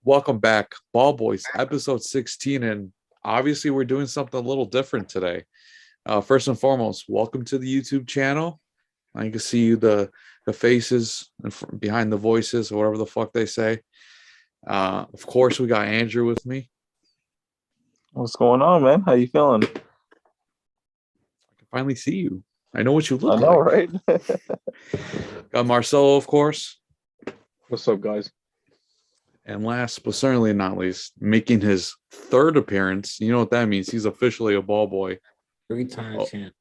Welcome back, BallBoys, episode 16. And obviously, we're doing something a little different today. First and foremost, welcome to the YouTube channel. I can see the faces behind the voices, or whatever the fuck they say. Of course, we got Andrew with me. What's going on, man? How you feeling? I can finally see you. I know what you look I know, like. right? Got Marcelo, of course. What's up, guys? And last but certainly not least, making his third appearance. You know what that means? He's officially a ball boy. 3-time champ.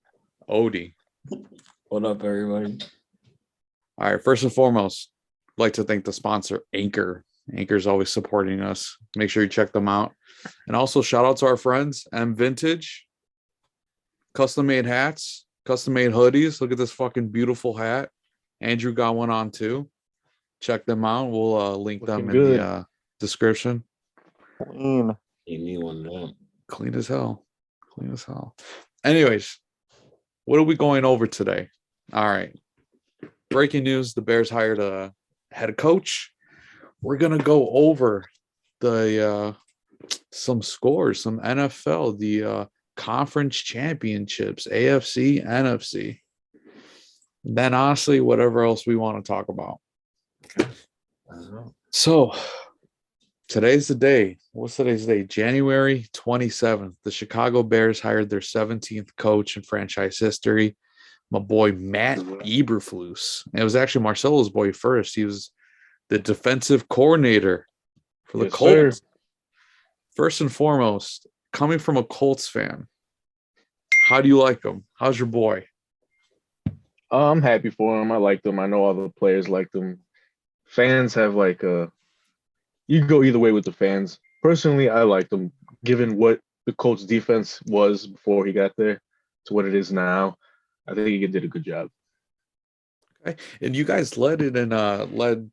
Ode. What up, everybody? All right. First and foremost, I'd like to thank the sponsor, Anchor. Anchor's always supporting us. Make sure you check them out. And also shout out to our friends, M Vintage, custom made hats, custom made hoodies. Look at this fucking beautiful hat. Andrew got one on too. Check them out. We'll link them in the description. Clean. Give me one of them. Clean as hell. Clean as hell. Anyways, what are we going over today? All right. Breaking news. The Bears hired a head coach. We're going to go over the some scores, some NFL, the conference championships, AFC, NFC. Then honestly, whatever else we want to talk about. So today's the day. What's today's date? January 27th. The Chicago Bears hired their 17th coach in franchise history, my boy Matt Eberflus. It was actually Marcelo's boy first. He was the defensive coordinator for the Colts. Sir. First and foremost, coming from a Colts fan, how do you like him? How's your boy? I'm happy for him. I like them. I know all the players like them. Fans have you go either way with the fans. Personally, I like them. Given what the Colts defense was before he got there to what it is now, I think he did a good job. Okay. And you guys led it and led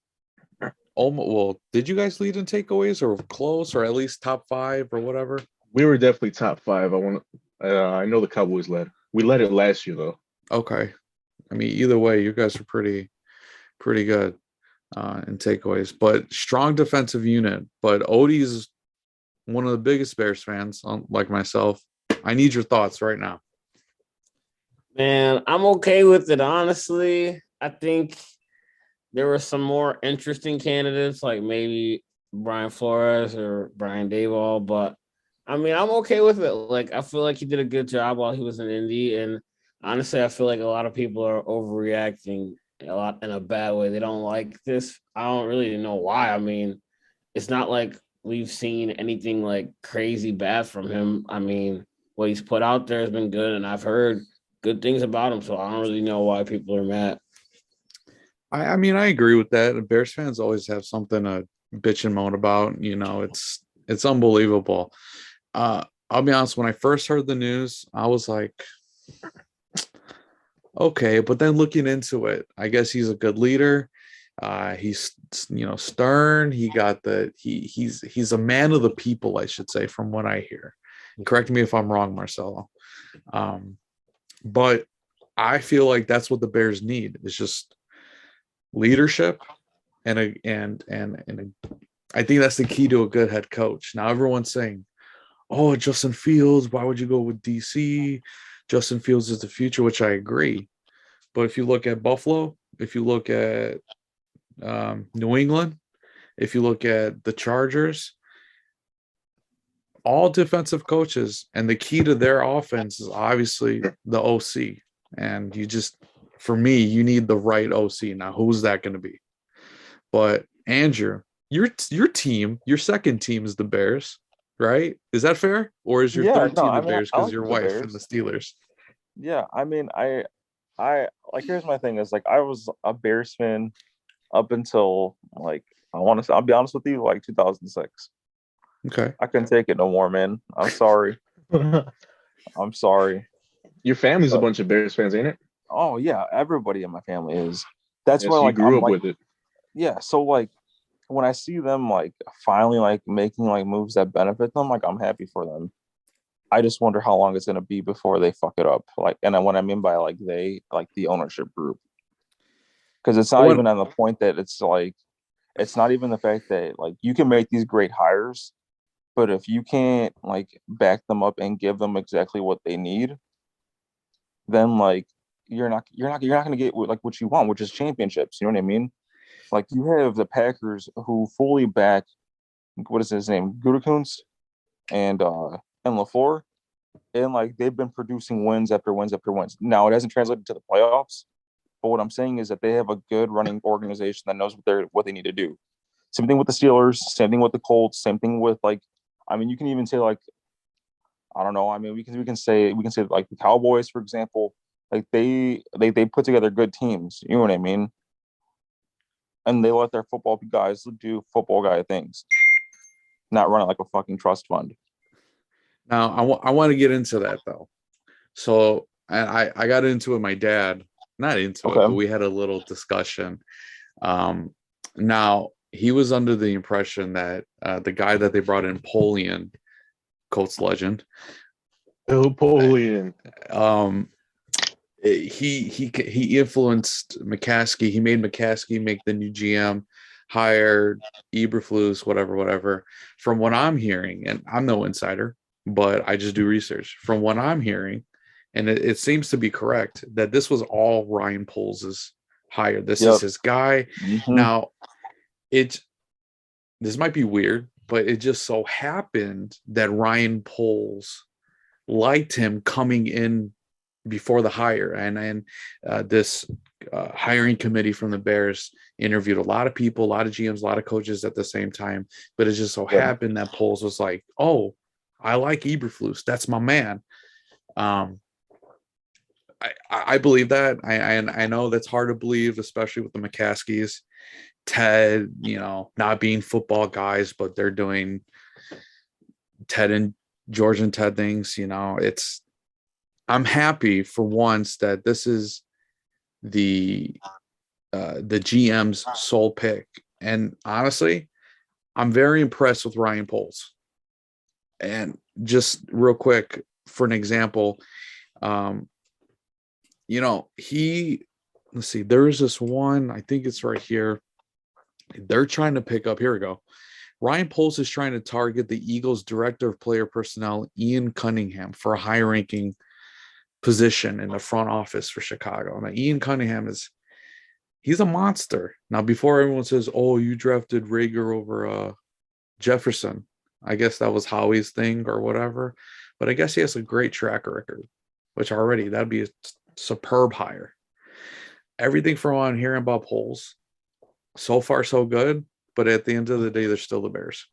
almost. Well, did you guys lead in takeaways or close or at least top 5 or whatever? We were definitely top 5. I know the Cowboys led. We led it last year though. Okay. I mean, either way, you guys are pretty good in takeaways, but strong defensive unit. But Odie's one of the biggest Bears fans, like myself. I need your thoughts right now. Man, I'm okay with it, honestly. I think there were some more interesting candidates, like maybe Brian Flores or Brian Daboll, but I mean, I'm okay with it. Like, I feel like he did a good job while he was in Indy, and honestly, I feel like a lot of people are overreacting a lot in a bad way. They don't like this. I don't really know why. I mean, it's not like we've seen anything like crazy bad from him. I mean, what he's put out there has been good, and I've heard good things about him, so I don't really know why people are mad. I mean, I agree with that. Bears fans always have something to bitch and moan about. You know, it's unbelievable. I'll be honest, when I first heard the news, I was like, okay, but then looking into it, I guess he's a good leader. He's stern. He's a man of the people, I should say, from what I hear. Correct me if I'm wrong, Marcelo. But I feel like that's what the Bears need. It's just leadership and I think that's the key to a good head coach. Now everyone's saying, "Oh, Justin Fields, why would you go with DC? Justin Fields is the future," which I agree. But if you look at Buffalo, if you look at New England, if you look at the Chargers, all defensive coaches, and the key to their offense is obviously the OC. And for me, you need the right OC. Now, who's that going to be? But Andrew, your team, your second team is the Bears, right? Is that fair? Or is your third team the Bears because your wife and the Steelers? Yeah, I mean, I like. Here's my thing: is like I was a Bears fan up until I'll be honest with you, like 2006. Okay, I couldn't take it no more, man. I'm sorry. I'm sorry. Your family's a bunch of Bears fans, ain't it? Oh yeah, everybody in my family is. That's why So you grew I'm up with it. Yeah, so when I see them finally making moves that benefit them, I'm happy for them. I just wonder how long it's gonna be before they fuck it up. And what I mean by the ownership group, because it's not even on the point that it's it's not even the fact that like you can make these great hires, but if you can't like back them up and give them exactly what they need, then like you're not gonna get like what you want, which is championships. You know what I mean? Like you have the Packers who fully back what is his name, Gutekunst and LaFleur, and like they've been producing wins after wins after wins. Now it hasn't translated to the playoffs, but what I'm saying is that they have a good running organization that knows what they need to do. Same thing with the Steelers, same thing with the Colts, same thing with like, I mean, you can even say like, I don't know. I mean, we can say like the Cowboys, for example, like they put together good teams. You know what I mean? And they let their football guys do football guy things, not run it like a fucking trust fund. Now, I want to get into that though. So I got into it with my dad, not into it, Okay. but we had a little discussion. Now, he was under the impression that the guy that they brought in, Polian, Colts legend, Napoleon. he influenced McCaskey. He made McCaskey make the new GM, hired Eberflus, whatever. From what I'm hearing, and I'm no insider, but I just do research. From what I'm hearing, and it seems to be correct, that this was all Ryan Poles' hire. This is his guy. Mm-hmm. Now, this might be weird, but it just so happened that Ryan Poles liked him coming in before the hire, and this hiring committee from the Bears interviewed a lot of people, a lot of GMs, a lot of coaches at the same time. But it just so happened that Poles was like, "Oh, I like Eberflus. That's my man." I believe that. I know that's hard to believe, especially with the McCaskies. Ted, not being football guys, but they're doing Ted and George and Ted things. I'm happy for once that this is the GM's sole pick. And honestly, I'm very impressed with Ryan Poles. And just real quick, for an example, let's see, there is this one, I think it's right here. They're trying to pick up, here we go. Ryan Poles is trying to target the Eagles' director of player personnel, Ian Cunningham, for a high-ranking position in the front office for Chicago. Now, Ian Cunningham he's a monster. Now, before everyone says, "Oh, you drafted Rager over Jefferson," I guess that was Howie's thing or whatever. But I guess he has a great track record, which already that'd be a superb hire. Everything from what I'm hearing about Poles, so far so good. But at the end of the day, they're still the Bears.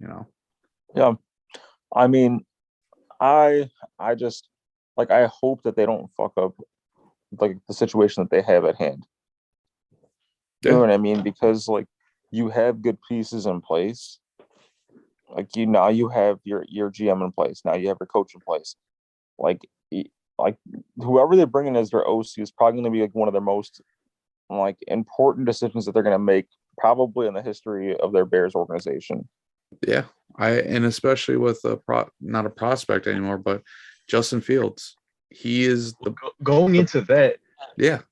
Yeah. I mean, I just like I hope that they don't fuck up like the situation that they have at hand. You know what I mean? Because like you have good pieces in place. Like you have your GM in place. Now you have your coach in place. Like whoever they bring in as their OC is probably going to be like one of their most like important decisions that they're going to make probably in the history of their Bears organization. Yeah, and especially with not a prospect anymore, but Justin Fields. He is going into that. Yeah,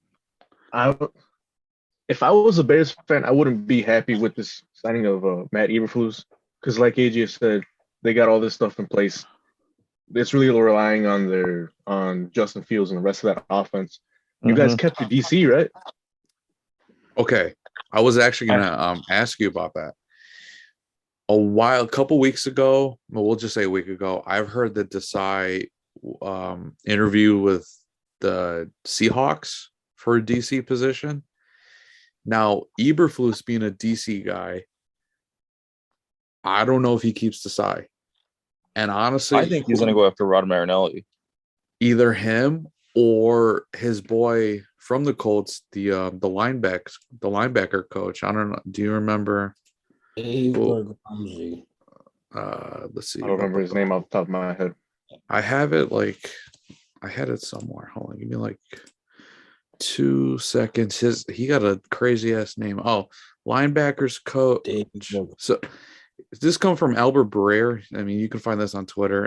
if I was a Bears fan, I wouldn't be happy with this signing of Matt Eberflus because, like AJ said, they got all this stuff in place. It's really relying on Justin Fields and the rest of that offense. You guys kept the DC, right? Okay, I was actually gonna ask you about that. A couple weeks ago, we'll just say a week ago, I've heard the Desai interview with the Seahawks for a DC position. Now, Eberflus being a DC guy, I don't know if he keeps Desai. And honestly, I think he's going to go after Rod Marinelli. Either him or his boy from the Colts, the linebacker coach. I don't know. Do you remember? Let's see. I don't remember his name off the top of my head. I have it I had it somewhere. Hold on, give me like 2 seconds. He got a crazy ass name. Oh, linebackers coach. So this come from Albert Breer. I mean, you can find this on Twitter.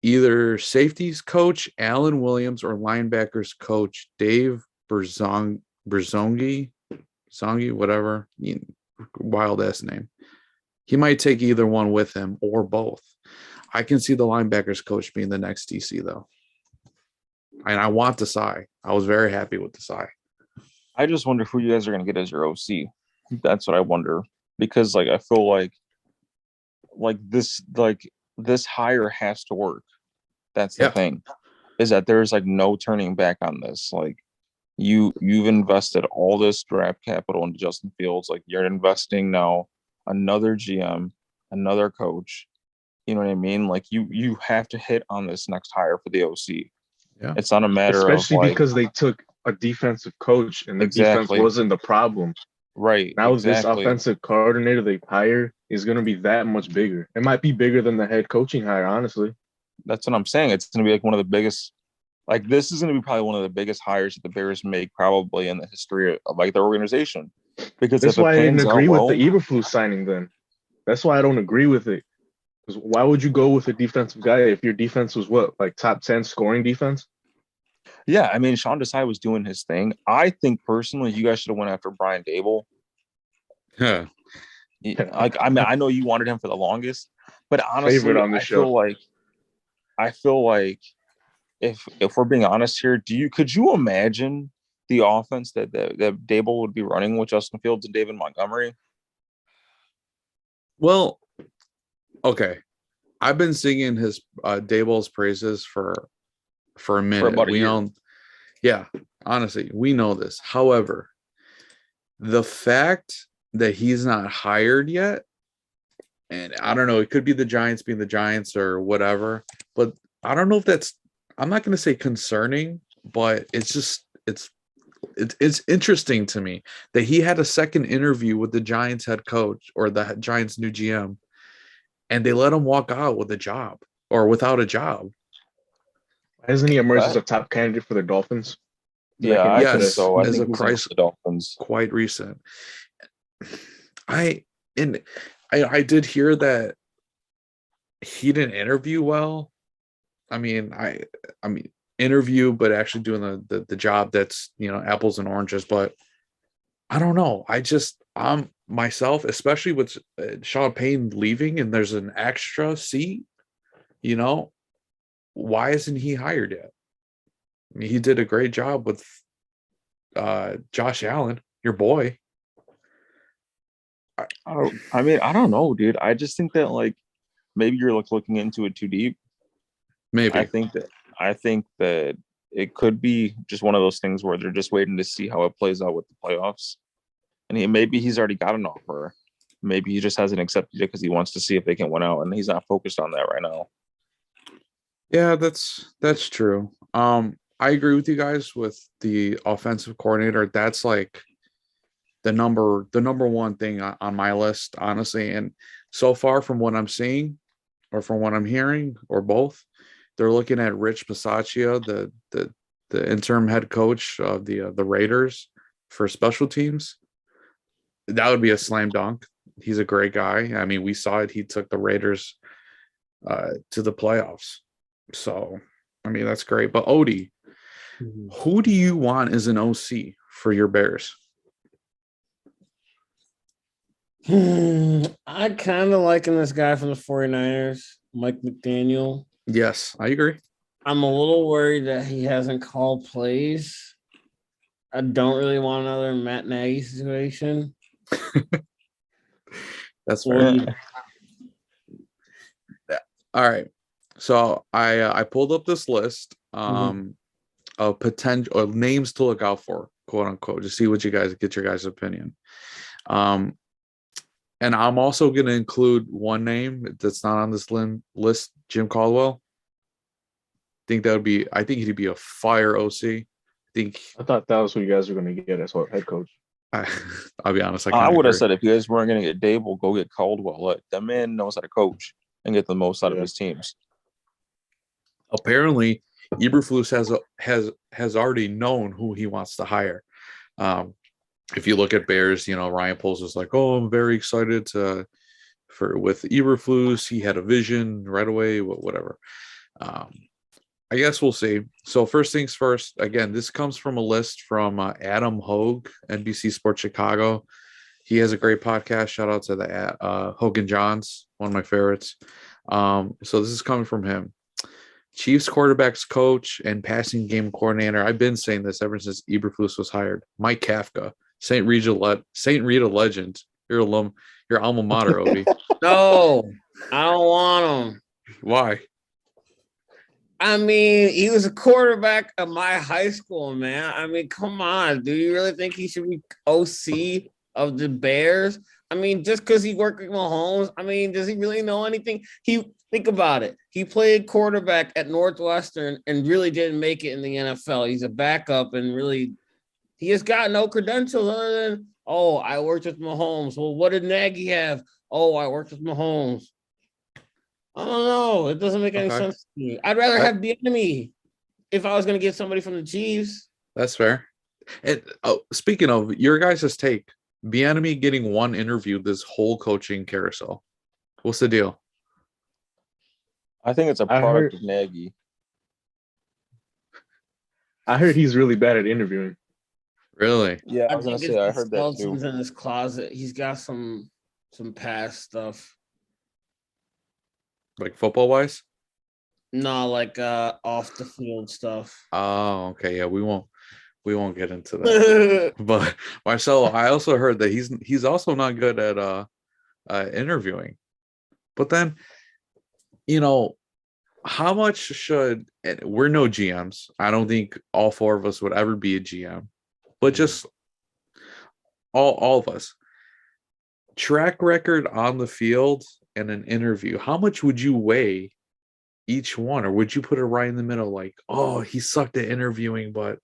Either safeties coach Alan Williams or linebackers coach Dave Berzongi. Songy, whatever, wild ass name. He might take either one with him or both. I can see the linebackers coach being the next DC though. And I want Desai. I was very happy with Desai. I just wonder who you guys are going to get as your OC. That's what I wonder, because like I feel like this hire has to work. That's the thing, is that there's like no turning back on this. Like you've invested all this draft capital into Justin Fields. Like you're investing now another GM, another coach. You know what I mean? Like you have to hit on this next hire for the OC. Yeah, it's not a matter especially of like, because they took a defensive coach and the defense Exactly. wasn't the problem. right Now exactly. this offensive coordinator they hire is going to be that much bigger. It might be bigger than the head coaching hire, honestly. That's what I'm saying. It's going to be like one of the biggest. Like this is going to be probably one of the biggest hires that the Bears make probably in the history of like their organization. Because That's if why I it didn't pans agree out with well, the Eberflus signing then. That's why I don't agree with it. Because why would you go with a defensive guy if your defense was what, like top 10 scoring defense? yeah, I mean, Sean Desai was doing his thing. I think personally, you guys should have went after Brian Dable. yeah. Like, I mean, I know you wanted him for the longest, but honestly, Favorite on the show. I feel like if we're being honest here, could you imagine the offense that Dable would be running with Justin Fields and David Montgomery? Well, okay. I've been singing his Daboll's praises for a minute. about a We year. know, yeah, honestly, we know this. However, the fact that he's not hired yet, and I don't know, it could be the Giants being the Giants or whatever, but I don't know if that's, I'm not going to say concerning, but it's just, it's interesting to me that he had a second interview with the Giants head coach or the Giants new GM, and they let him walk out with a job or without a job. Hasn't he emerged as What? a top candidate for the Dolphins? Yeah, I think Yes, so. I as think a he's price- in the Dolphins. Quite recent. I did hear that he didn't interview well. I mean, interview, but actually doing the job that's, apples and oranges. But I don't know. I'm myself, especially with Sean Payne leaving and there's an extra seat, why isn't he hired yet? I mean, he did a great job with Josh Allen, your boy. I don't know, dude. I just think that like maybe you're like looking into it too deep. Maybe. I think that it could be just one of those things where they're just waiting to see how it plays out with the playoffs. And maybe he's already got an offer. Maybe he just hasn't accepted it because he wants to see if they can win out, and he's not focused on that right now. Yeah, that's true. I agree with you guys with the offensive coordinator. That's like the number one thing on my list, honestly. And so far from what I'm seeing or from what I'm hearing or both, they're looking at Rich Bisaccia, the interim head coach of the Raiders for special teams. That would be a slam dunk. He's a great guy. I mean, we saw it. He took the Raiders to the playoffs. So, I mean, that's great. But Ode, who do you want as an OC for your Bears? I kind of liking this guy from the 49ers, Mike McDaniel. Yes, I agree. I'm a little worried that he hasn't called plays. I don't really want another Matt Nagy situation. That's fair. Well, All right. So I pulled up this list of potential names to look out for, quote unquote, to see what you guys get your guys' opinion. And I'm also going to include one name that's not on this list, Jim Caldwell. I think he'd be a fire OC. I thought that was who you guys were going to get as head coach. I'll be honest. I would have said if you guys weren't going to get Dable, go get Caldwell. Like, that man knows how to coach and get the most out of his teams. Apparently, Eberflus has already known who he wants to hire. If you look at Bears, Ryan Poles was like, "Oh, I'm very excited with Eberflus. He had a vision right away, whatever." I guess we'll see. So first things first, again, this comes from a list from Adam Hogue, NBC Sports Chicago. He has a great podcast. Shout out to the Hogan Johns, one of my favorites. So this is coming from him. Chiefs quarterbacks coach and passing game coordinator. I've been saying this ever since Eberflus was hired. Mike Kafka, St. Rita legend. Your alma mater, Odie. No, I don't want him. Why? I mean, he was a quarterback of my high school, man. I mean, come on. Do you really think he should be OC of the Bears? I mean, just because he worked with Mahomes, I mean, does he really know anything? Think about it. He played quarterback at Northwestern and really didn't make it in the NFL. He's a backup and really, he has got no credentials other than, oh, I worked with Mahomes. Well, what did Nagy have? Oh, I worked with Mahomes. I don't know. It doesn't make any sense to me. I'd rather have Bieniemy if I was going to get somebody from the Chiefs. That's fair. And speaking of your guys' take, Bieniemy getting one interview this whole coaching carousel. What's the deal? I think it's a product of Nagy. I heard he's really bad at interviewing. Really? Yeah, I was gonna say I heard that too. In his closet, he's got some past stuff. Like football wise? No, like off the field stuff. Oh, okay. Yeah, we won't get into that. But Marcelo, I also heard that he's also not good at interviewing. But then, how much should we're no GMs. I don't think all four of us would ever be a GM, but just all of us. Track record on the field and an interview. How much would you weigh each one, or would you put it right in the middle? Like, oh, he sucked at interviewing, but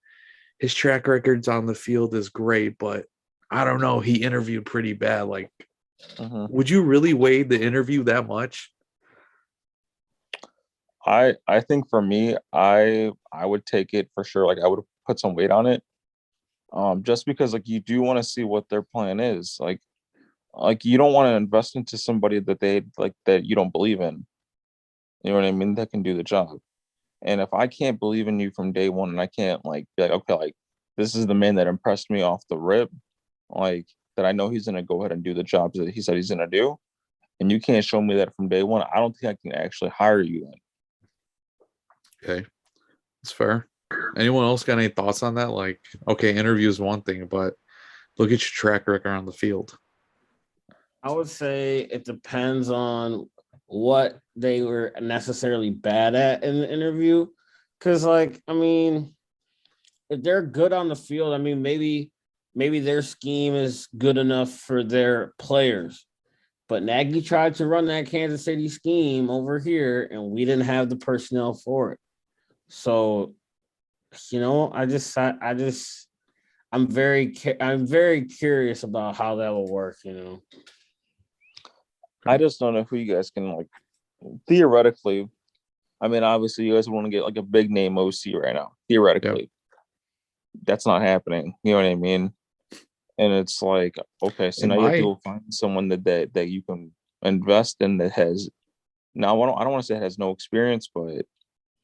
his track records on the field is great, but I don't know, he interviewed pretty bad. Like, would you really weigh the interview that much? I think for me, I would take it for sure. Like, I would put some weight on it. Just because like you do want to see what their plan is. Like you don't want to invest into somebody that you don't believe in. You know what I mean? That can do the job. And if I can't believe in you from day one, and I can't be like, okay, like this is the man that impressed me off the rip, like that I know he's gonna go ahead and do the jobs that he said he's gonna do, and you can't show me that from day one, I don't think I can actually hire you then. Okay, that's fair. Anyone else got any thoughts on that? Like, okay, interview is one thing, but look at your track record on the field. I would say it depends on what they were necessarily bad at in the interview. Because, like, I mean, if they're good on the field, I mean, maybe their scheme is good enough for their players. But Nagy tried to run that Kansas City scheme over here, and we didn't have the personnel for it. So, I'm very curious about how that will work. I just don't know who you guys can like. Theoretically, I mean, obviously, you guys want to get like a big name OC right now. Theoretically, that's not happening. You know what I mean? And it's like, okay, so now you have to go find someone that you can invest in that has. Now, I don't want to say it has no experience, but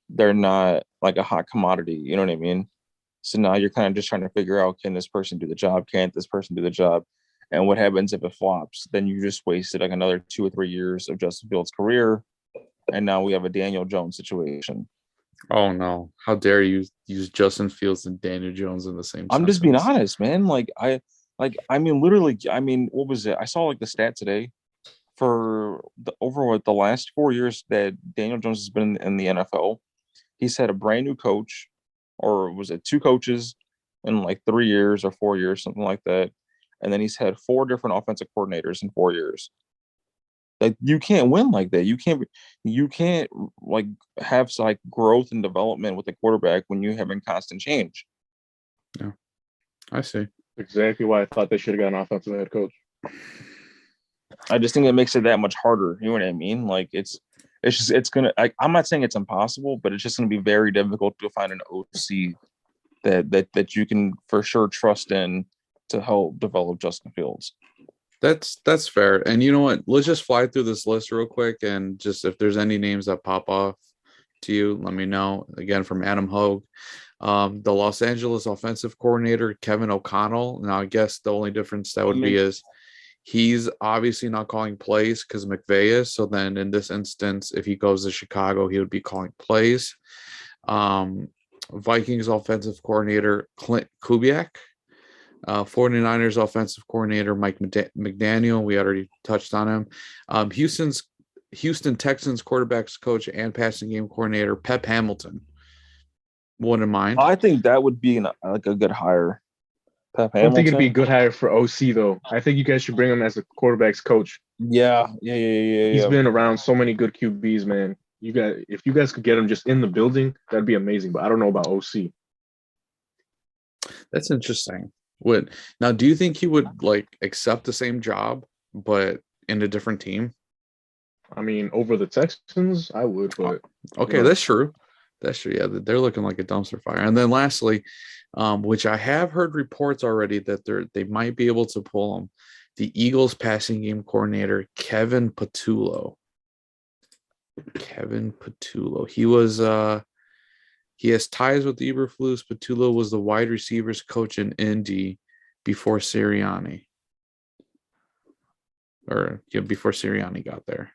they're not like a hot commodity. You know what I mean? So now you're kind of just trying to figure out, can this person do the job? Can't this person do the job? And what happens if it flops? Then you just wasted like another 2 or 3 years of Justin Fields' career. And now we have a Daniel Jones situation. Oh, no. How dare you use Justin Fields and Daniel Jones in the same I'm just being honest, man. What was it? I saw like the stat today for over the last 4 years that Daniel Jones has been in the NFL. He's had a brand new coach, or was it 2 coaches in like 3 years or 4 years, something like that. And then he's had 4 different offensive coordinators in 4 years. Like, you can't win like that. You can't like have like growth and development with a quarterback when you have in constant change. Yeah, I see. Exactly why I thought they should have got an offensive head coach. I just think it makes it that much harder. You know what I mean? Like it's gonna. I'm not saying it's impossible, but it's just gonna be very difficult to find an OC that you can for sure trust in to help develop Justin Fields. That's fair. And you know what? Let's just fly through this list real quick, and just if there's any names that pop off to you, let me know. Again, from Adam Hogue. The Los Angeles offensive coordinator, Kevin O'Connell. Now, I guess the only difference that would be is he's obviously not calling plays because McVay is. So then in this instance, if he goes to Chicago, he would be calling plays. Vikings offensive coordinator, Clint Kubiak. 49ers offensive coordinator, Mike McDaniel. We already touched on him. Houston Texans quarterbacks coach and passing game coordinator, Pep Hamilton. Wouldn't mind. I think that would be a good hire. Pep Hamilton. I don't think it'd be a good hire for OC though. I think you guys should bring him as a quarterbacks coach. Yeah. He's been around so many good QBs, man. If you guys could get him just in the building, that'd be amazing. But I don't know about OC. That's interesting. Now, do you think he would accept the same job but in a different team? I mean, over the Texans, I would. But okay, that's true. That's true. Yeah, they're looking like a dumpster fire. And then lastly, which I have heard reports already that they might be able to pull him, the Eagles passing game coordinator, Kevin Patullo. He has ties with Eberflus. Patullo was the wide receivers coach in Indy before Sirianni. Before Sirianni got there.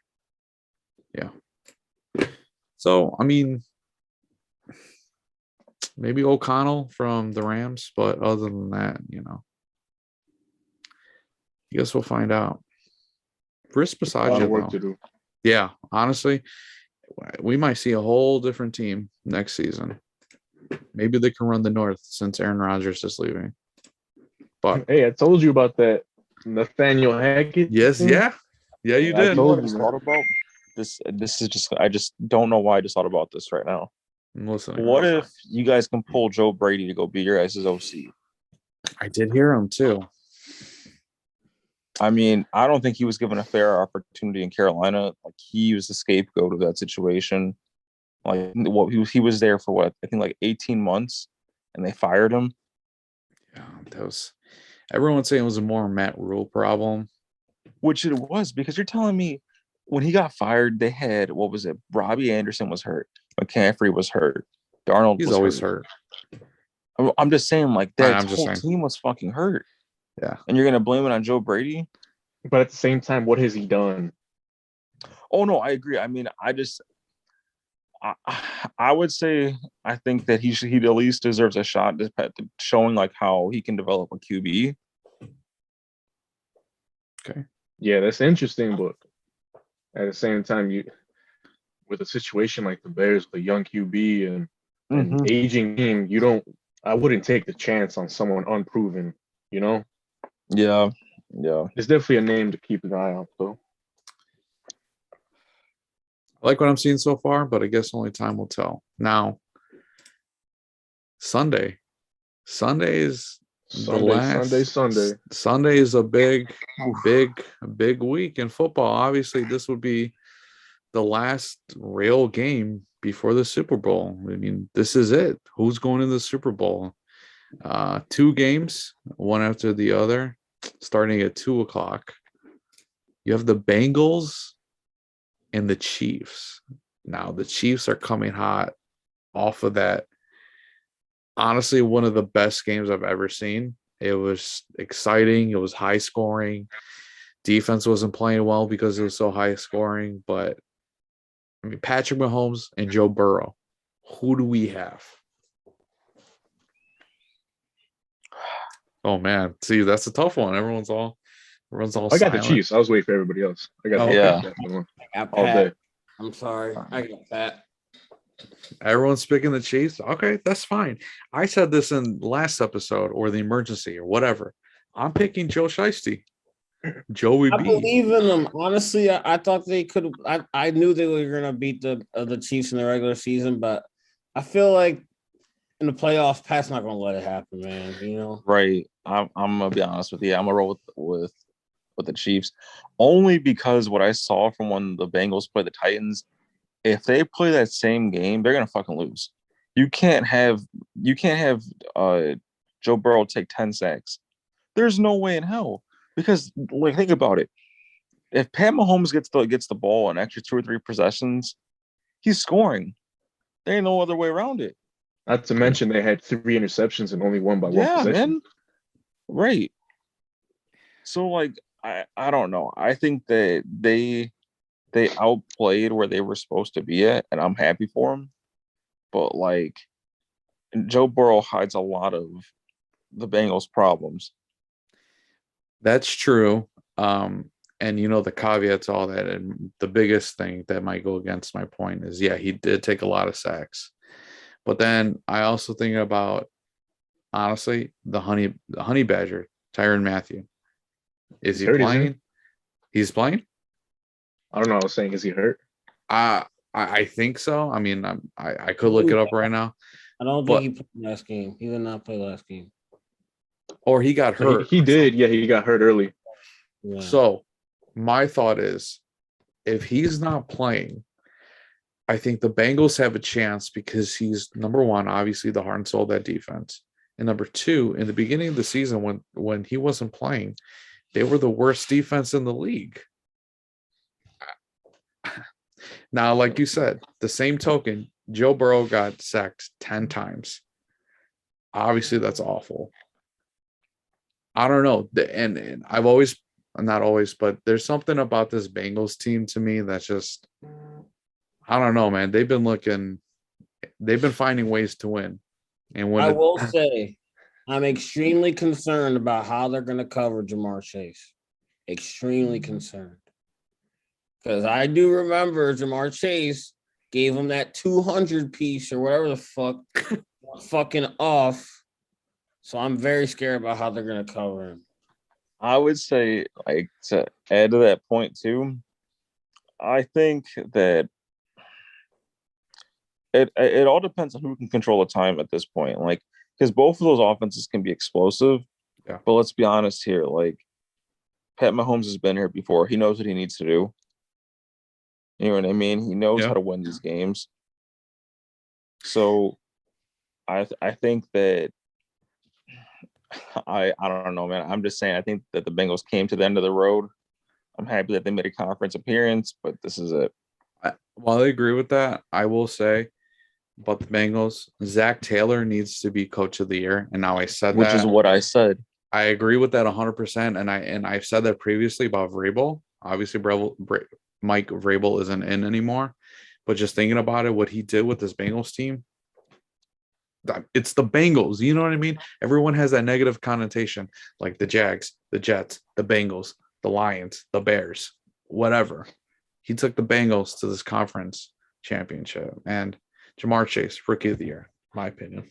Yeah. So, I mean, maybe O'Connell from the Rams, but other than that, I guess we'll find out. Chris Passaggio, work to do. Yeah, honestly, we might see a whole different team next season. Maybe they can run the North since Aaron Rodgers is leaving. But hey, I told you about that Nathaniel Hackett. Yes, thing. yeah, you did. I just thought about this. This is just. I just don't know why I just thought about this right now. Listen, What if you guys can pull Joe Brady to go be your guys' OC? I did hear him too. I mean, I don't think he was given a fair opportunity in Carolina. He was the scapegoat of that situation. He was there for what? I think 18 months, and they fired him. Yeah, that was. Everyone's saying it was a more Matt Rule problem, which it was, because you're telling me when he got fired, they had what was it? Robbie Anderson was hurt, McCaffrey was hurt, Darnold. He's always hurt. I'm just saying, that whole team was fucking hurt. Yeah. And you're going to blame it on Joe Brady? But at the same time, what has he done? Oh, no, I agree. I mean, I would say I think that he at least deserves a shot at showing how he can develop a QB. Okay. Yeah, that's interesting, but at the same time, with a situation like the Bears with a young QB and an aging team, I wouldn't take the chance on someone unproven, Yeah. It's definitely a name to keep an eye out, though. I like what I'm seeing so far, but I guess only time will tell. Now, Sunday is Sunday is a big week in football. Obviously, this would be the last real game before the Super Bowl. I mean, this is it. Who's going to the Super Bowl? 2 games, one after the other, starting at 2:00. You have the Bengals and the Chiefs. Now, the Chiefs are coming hot off of that. Honestly, one of the best games I've ever seen. It was exciting. It was high scoring. Defense wasn't playing well because it was so high scoring. But, I mean, Patrick Mahomes and Joe Burrow. Who do we have? Oh, man. See, that's a tough one. Everyone's all I got silent. the Chiefs. I was waiting for everybody else. I got I got all Pat. day. I'm sorry. I got Pat. Everyone's picking the Chiefs. Okay, that's fine. I said this in the last episode or the emergency or whatever. I'm picking Joe Shiesty. Joey I B. believe in them. Honestly, I thought they could. I knew they were going to beat the Chiefs in the regular season, but I feel like in the playoffs, Pat's not going to let it happen, man. Right. I'm gonna be honest with you. I'm gonna roll with the Chiefs, only because what I saw from when the Bengals play the Titans. If they play that same game, they're gonna fucking lose. You can't have Joe Burrow take 10 sacks. There's no way in hell. Because think about it. If Pat Mahomes gets the ball an extra 2 or 3 possessions, he's scoring. There ain't no other way around it. Not to mention they had 3 interceptions and only won by one Yeah, possession. man. Right. So like I don't know. I think that they outplayed where they were supposed to be at, and I'm happy for them. But like Joe Burrow hides a lot of the Bengals' problems. That's true. And the caveat to all that, and the biggest thing that might go against my point is, yeah, he did take a lot of sacks. But then I also think about, honestly, the honey badger, Tyrann Mathieu. Is he Hurt, isn't playing? He's playing? I don't know. I was saying, is he hurt? I think so. I mean, I could look it up right now. I don't think he played last game. He did not play last game. Or he got hurt. He did. Yeah, he got hurt early. Yeah. So my thought is, if he's not playing, I think the Bengals have a chance because he's, number one, obviously the heart and soul of that defense. And number two, in the beginning of the season when he wasn't playing, they were the worst defense in the league. Now, like you said, the same token, Joe Burrow got sacked 10 times. Obviously, that's awful. I don't know. And I've always, not always, but there's something about this Bengals team to me that's just, I don't know, man. They've been finding ways to win. And when I will say, I'm extremely concerned about how they're going to cover Jamar Chase. Extremely concerned. Because I do remember Jamar Chase gave him that 200 piece or whatever the fuck, fucking off. So I'm very scared about how they're going to cover him. I would say, like, to add to that point too, I think that it all depends on who can control the time at this point. Like, because both of those offenses can be explosive. Yeah. But let's be honest here. Like, Pat Mahomes has been here before. He knows what he needs to do. You know what I mean? He knows how to win these games. So I think that I don't know, man. I'm just saying I think that the Bengals came to the end of the road. I'm happy that they made a conference appearance, but this is it. While I agree with that, I will say about the Bengals, Zach Taylor needs to be coach of the year. And now I said Which is what I said. I agree with that 100%. And I've said that previously about Vrabel. Obviously, Mike Vrabel isn't in anymore. But just thinking about it, what he did with this Bengals team, it's the Bengals. You know what I mean? Everyone has that negative connotation, like the Jags, the Jets, the Bengals, the Lions, the Bears, whatever. He took the Bengals to this conference championship. And Jamar Chase, rookie of the year, my opinion.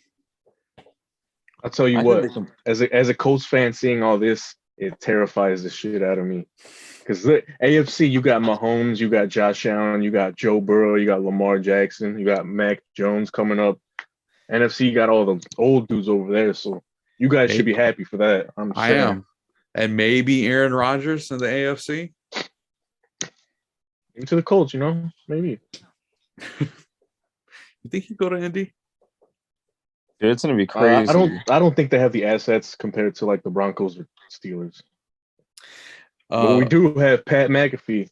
I'll tell you what, as a Colts fan, seeing all this, it terrifies the shit out of me. Because the AFC, you got Mahomes, you got Josh Allen, you got Joe Burrow, you got Lamar Jackson, you got Mac Jones coming up. NFC, you got all the old dudes over there. So you guys should be happy for that. I am. And maybe Aaron Rodgers in the AFC. Into the Colts, maybe. You think he'd go to Indy? Dude, it's gonna be crazy. I don't think they have the assets compared to like the Broncos or Steelers. But we do have Pat McAfee.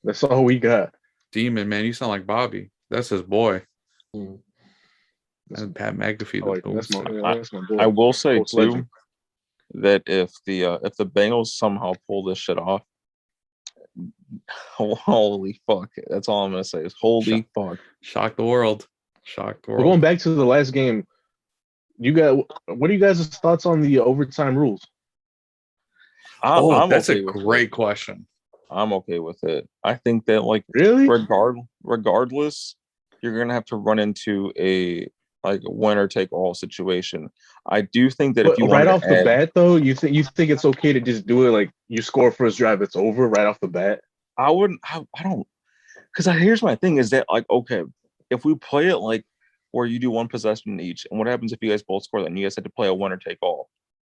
That's all we got. Demon, man, you sound like Bobby. That's his boy. Mm. And Pat McAfee. That's my boy. I will say too legend. That if the Bengals somehow pull this shit off, holy fuck! That's all I'm gonna say is holy fuck. Shock the world. Shock the world. We're going back to the last game. What are you guys' thoughts on the overtime rules? That's okay a great question. I'm okay with it. I think that really, regardless, you're gonna have to run into a winner take all situation. I do think that if you right off the bat though, you think it's okay to just do it like you score first drive, it's over right off the bat? I wouldn't. I don't. Because here's my thing is that okay, if we play it like where you do one possession each, and what happens if you guys both score? Then you guys have to play a winner take all.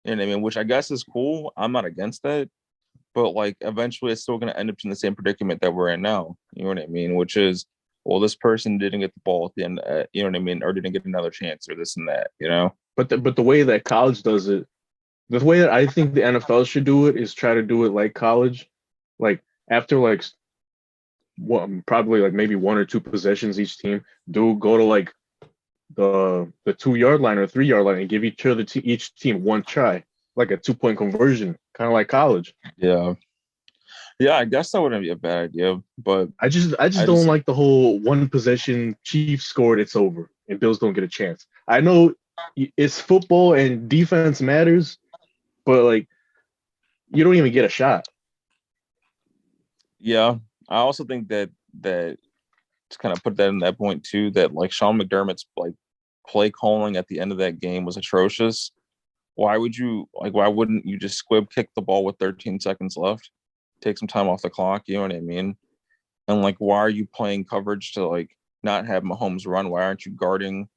You know what I mean? Which I guess is cool. I'm not against that, but eventually it's still going to end up in the same predicament that we're in now. You know what I mean? Which is, well, this person didn't get the ball at the end. You know what I mean? Or didn't get another chance, or this and that. You know. But the way that college does it, the way that I think the NFL should do it is try to do it like college, like after probably like maybe 1 or 2 possessions each team. Go to like the 2 yard line or 3 yard line and give each team one try, like a 2 point conversion, kind of like college. Yeah. Yeah, I guess that wouldn't be a bad idea, but I just don't like the whole one possession, Chiefs scored, it's over, and Bills don't get a chance. I know it's football and defense matters, but like you don't even get a shot. yeah, I also think that to kind of put that in that point too, that like Sean McDermott's like play calling at the end of that game was atrocious. Why wouldn't you just squib kick the ball with 13 seconds left? Take some time off the clock, you know what I mean? And like, why are you playing coverage to like not have Mahomes run? Why aren't you guarding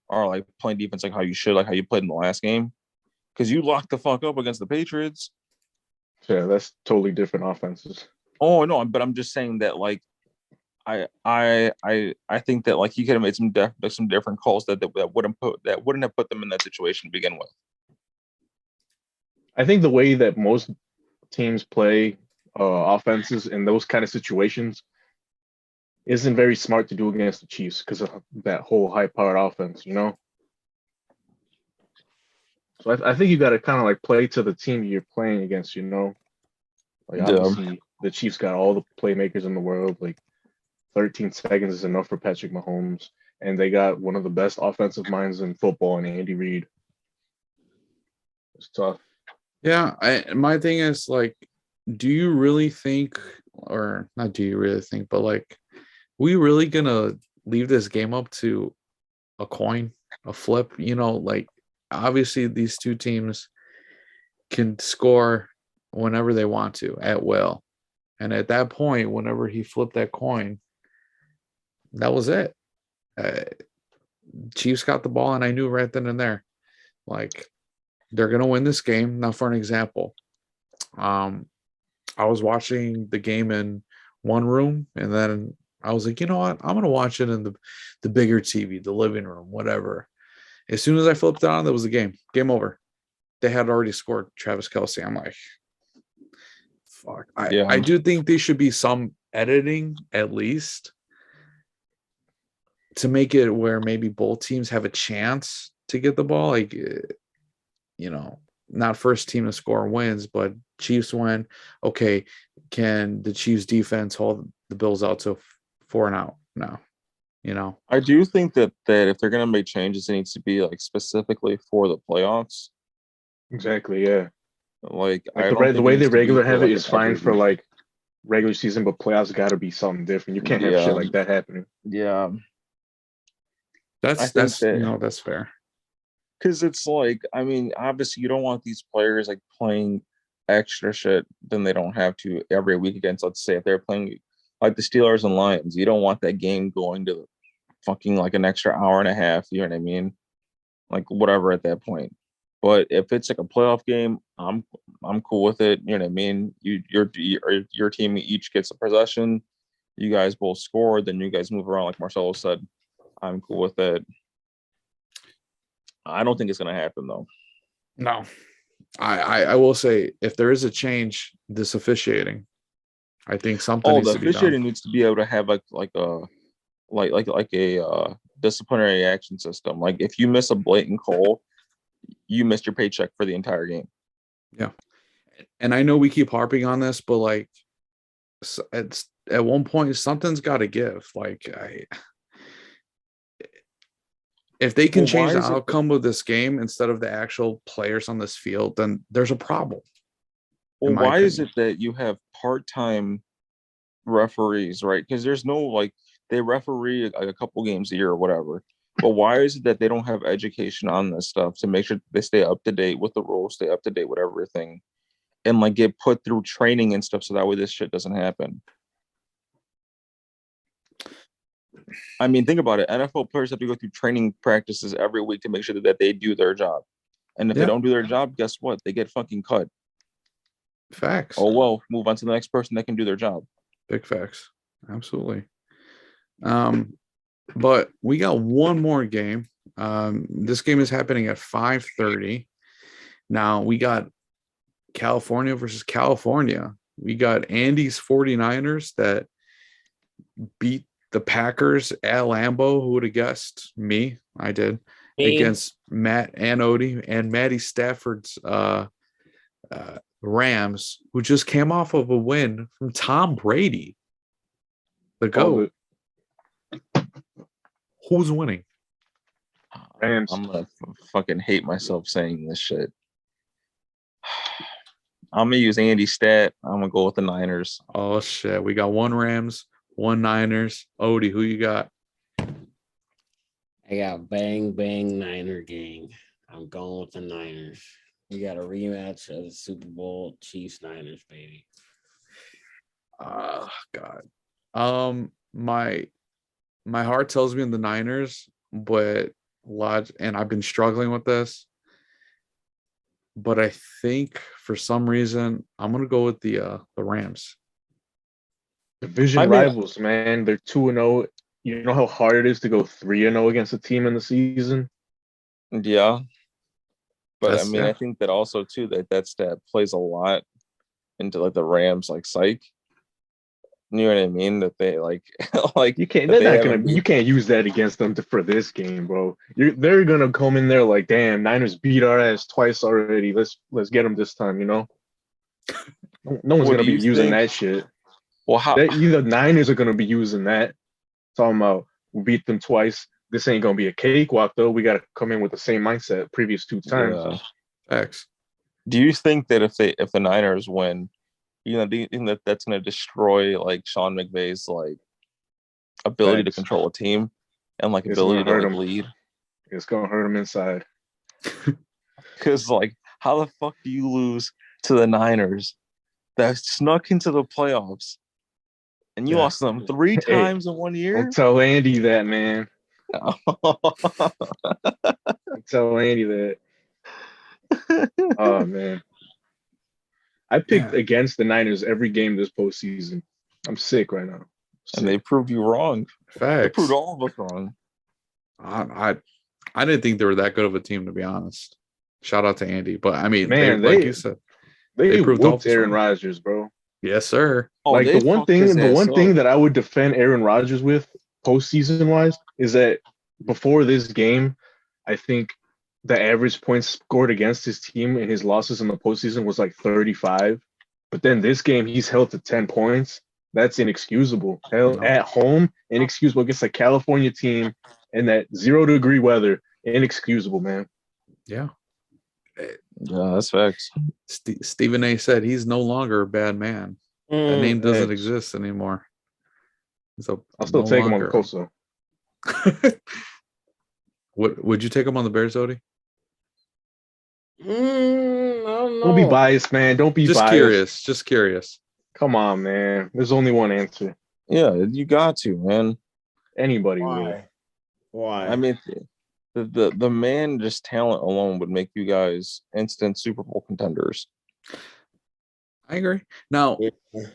or like playing defense like how you should, like how you played in the last game? Because you locked the fuck up against the Patriots. Yeah, that's totally different offenses. Oh no, but I'm just saying that like I think that like he could have made some different calls that wouldn't have put them in that situation to begin with. I think the way that most teams play offenses in those kind of situations isn't very smart to do against the Chiefs because of that whole high-powered offense, you know? So I think you got to kind of like play to the team you're playing against, you know? Like obviously the Chiefs got all the playmakers in the world. Like 13 seconds is enough for Patrick Mahomes. And they got one of the best offensive minds in football in Andy Reid. It's tough. Yeah, my thing is like, do you really think, or not do you really think, but like, we really gonna leave this game up to a coin, a flip? You know, like obviously these two teams can score whenever they want to at will. And at that point, whenever he flipped that coin, that was it. Chiefs got the ball, and I knew right then and there, like, they're going to win this game. Now, for an example, I was watching the game in one room, and then I was like, you know what? I'm going to watch it in the bigger TV, the living room, whatever. As soon as I flipped it on, that was the game. Game over. They had already scored Travis Kelce. I'm like, fuck. I do think there should be some editing at least to make it where maybe both teams have a chance to get the ball. Like, you know, not first team to score wins, but Chiefs win. Okay, can the Chiefs defense hold the Bills out to 4 and out? No, you know. I do think that if they're going to make changes, it needs to be like specifically for the playoffs. Exactly, yeah. Like the way they regular have it is fine for like regular season, but playoffs got to be something different. You can't have shit like that happening. Yeah, that's fair. Because it's like, I mean, obviously you don't want these players like playing extra shit than they don't have to every week against, let's say, if they're playing like the Steelers and Lions, you don't want that game going to fucking like an extra hour and a half, you know what I mean? Like whatever at that point. But if it's like a playoff game, I'm cool with it. You know what I mean? Your team each gets a possession. You guys both score, then you guys move around like Marcelo said. I'm cool with it. I don't think it's going to happen, though. No. I will say, if there is a change, this officiating, I think something needs to be done. The officiating needs to be able to have a disciplinary action system. Like, if you miss a blatant call, you missed your paycheck for the entire game. Yeah. And I know we keep harping on this, but, like, it's at one point, something's got to give. Like, if they can change the outcome of this game instead of the actual players on this field, then there's a problem. Well, why is it that you have part-time referees, right? Because there's no, like, they referee like a couple games a year or whatever. But why is it that they don't have education on this stuff to make sure they stay up to date with the rules, stay up to date with everything, and like get put through training and stuff so that way this shit doesn't happen? I mean, think about it. NFL players have to go through training practices every week to make sure that they do their job. And if they don't do their job, guess what? They get fucking cut. Facts. Oh, well, move on to the next person that can do their job. Big facts. Absolutely. But we got one more game. This game is happening at 5:30. Now we got California versus California. We got Andy's 49ers that beat the Packers at Lambeau. Who would have guessed? Me. I did. Me. Against Matt and Ode and Matty Stafford's Rams, who just came off of a win from Tom Brady. The GOAT. Who's winning? Rams. I'm gonna fucking hate myself saying this shit. I'm gonna use Andy's stat. I'm gonna go with the Niners. Oh shit. We got 1 Rams, 1 Niners. Odie, who you got? I got bang Niner gang. I'm going with the Niners. We got a rematch of the Super Bowl Chiefs Niners, baby. God. My heart tells me in the Niners, but and I've been struggling with this. But I think for some reason I'm gonna go with the Rams. Division rivals, man. They're 2-0. You know how hard it is to go 3-0 against a team in the season? Yeah. But That's- I think that also too that stat plays a lot into like the Rams like psych. You know what I mean? That they like You can't. They're not gonna. You can't use that against them for this game, bro. They're gonna come in there like, damn, Niners beat our ass twice already. Let's get them this time. You know. No one's gonna be using that shit. Well, how? Either Niners are gonna be using that. Talking about we beat them twice. This ain't gonna be a cakewalk though. We gotta come in with the same mindset previous 2 times. X. Do you think that if the Niners win, do you think that that's going to destroy like Sean McVay's like ability to control a team and like ability to like lead? It's gonna hurt him inside. Because like, how the fuck do you lose to the Niners that snuck into the playoffs and you lost them 3 times in 1 year? Don't tell Andy that, man. Tell Andy that. Oh man, I picked against the Niners every game this postseason. I'm sick right now. And they proved you wrong. Facts. They proved all of us wrong. I didn't think they were that good of a team, to be honest. Shout out to Andy, but I mean, man, like you said, they proved whooped Aaron Rodgers, bro. Yes, sir. Like the one thing that I would defend Aaron Rodgers with postseason wise is that before this game, I think the average points scored against his team in his losses in the postseason was like 35. But then this game, he's held to 10 points. That's inexcusable. At home, inexcusable against a California team in that 0-degree weather. Inexcusable, man. Yeah. Yeah, that's facts. Stephen A. said he's no longer a bad man. That name doesn't exist anymore. So I'll still take him on the Colts, though. Would you take him on the Bears, Odie? I don't know. Don't be biased, man. Don't be biased. Just curious. Come on, man. There's only one answer. Yeah, you got to, man. Anybody would. Why? I mean, the man just talent alone would make you guys instant Super Bowl contenders. I agree. Now, I'm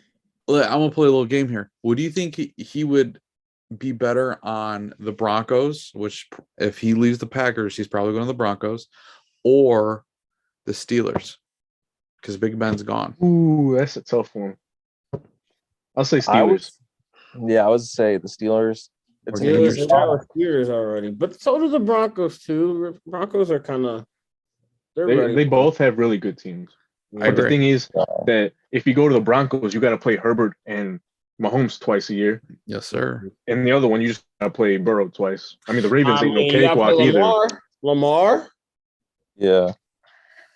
gonna play a little game here. Would you think he would be better on the Broncos, which if he leaves the Packers, he's probably going to the Broncos, or the Steelers? Because Big Ben's gone. Ooh, that's a tough one. I'll say Steelers. I would say the Steelers. They got Steelers already, but so do the Broncos too. Broncos are kind of they both have really good teams. But the thing is that if you go to the Broncos, you got to play Herbert and Mahomes twice a year. Yes, sir. And the other one, you just got to play Burrow twice. I mean, the Ravens ain't no cakewalk either. Lamar. Yeah.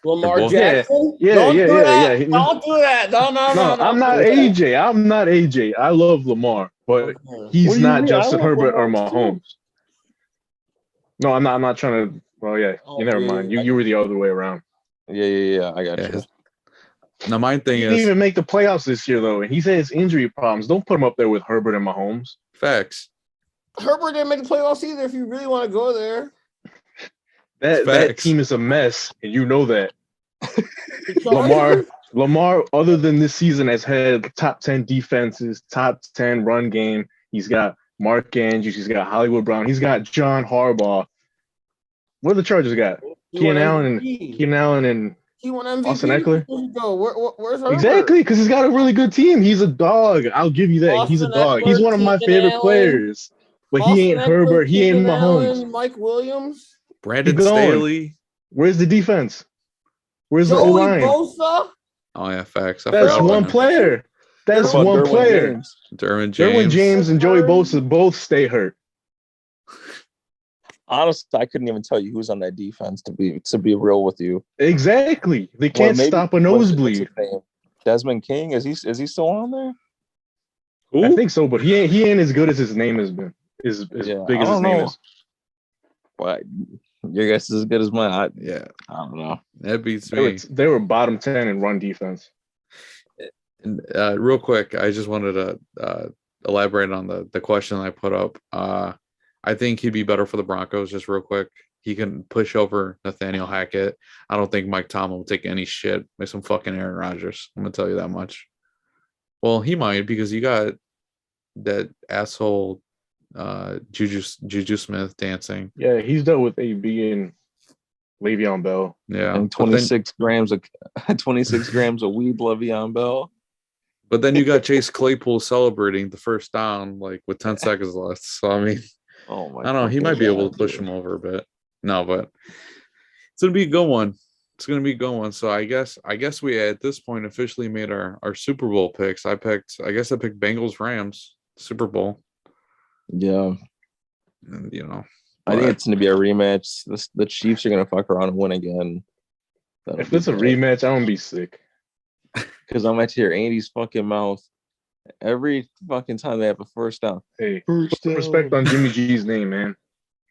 Lamar Jackson. Yeah. Don't do that. No. I'm not AJ. I'm not AJ. I love Lamar, but he's not Justin Herbert or Mahomes. No, I'm not trying to. Well, yeah. Never mind. You were the other way around. Yeah. I got you. Now, my thing he didn't even make the playoffs this year, though, and he's had his injury problems. Don't put him up there with Herbert and Mahomes. Facts. Herbert didn't make the playoffs either. If you really want to go there, that team is a mess, and you know that. Lamar, other than this season, has had top 10 defenses, top 10 run game. He's got Mark Andrews. He's got Hollywood Brown. He's got John Harbaugh. What do the Chargers got? Keenan Allen and He won MVP. Austin Eckler? Where's Herbert? Exactly, because he's got a really good team. He's a dog. I'll give you that. He's a Austin dog. Eckler, He's one of my Keenan favorite Allen. players. But he ain't Herbert. He ain't Mahomes. Allen, Mike Williams. Brandon Keep going. Staley. Where's the defense? Where's the Joey O-line? Bosa. Oh yeah, facts. I That's forgot one about him. player. That's What about one Derwin player. James? Derwin James. Derwin James and Joey Bosa both stay hurt. Honestly, I couldn't even tell you who's on that defense to be real with you. Exactly. They can't stop a nosebleed. What's his name? Desmond King, is he still on there? I think so, but he ain't as good as his name has been. As big as his name is. But your guess is as good as mine. I don't know. That beats me. They were bottom 10 in run defense. And real quick, I just wanted to elaborate on the question I put up. I think he'd be better for the Broncos. Just real quick, he can push over Nathaniel Hackett. I don't think Mike Tomlin will take any shit by some fucking Aaron Rodgers. I'm gonna tell you that much. Well, he might, because you got that asshole Juju Smith dancing. Yeah, he's dealt with AB and Le'Veon Bell. Yeah, And 26 grams of weed, Le'Veon Bell. But then you got Chase Claypool celebrating the first down, like with 10 seconds left. So I mean, Oh my! I don't know. He might be able to push him over a bit. No, but it's gonna be a good one. It's gonna be a good one. So I guess we at this point officially made our Super Bowl picks. I picked Bengals Rams Super Bowl. Yeah, And I think it's gonna be a rematch. The Chiefs are gonna fuck around and win again. If it's a rematch, I'm gonna be sick. Because I'm at to hear Andy's fucking mouth every fucking time they have a first down. Hey, put some respect on Jimmy G's name, man.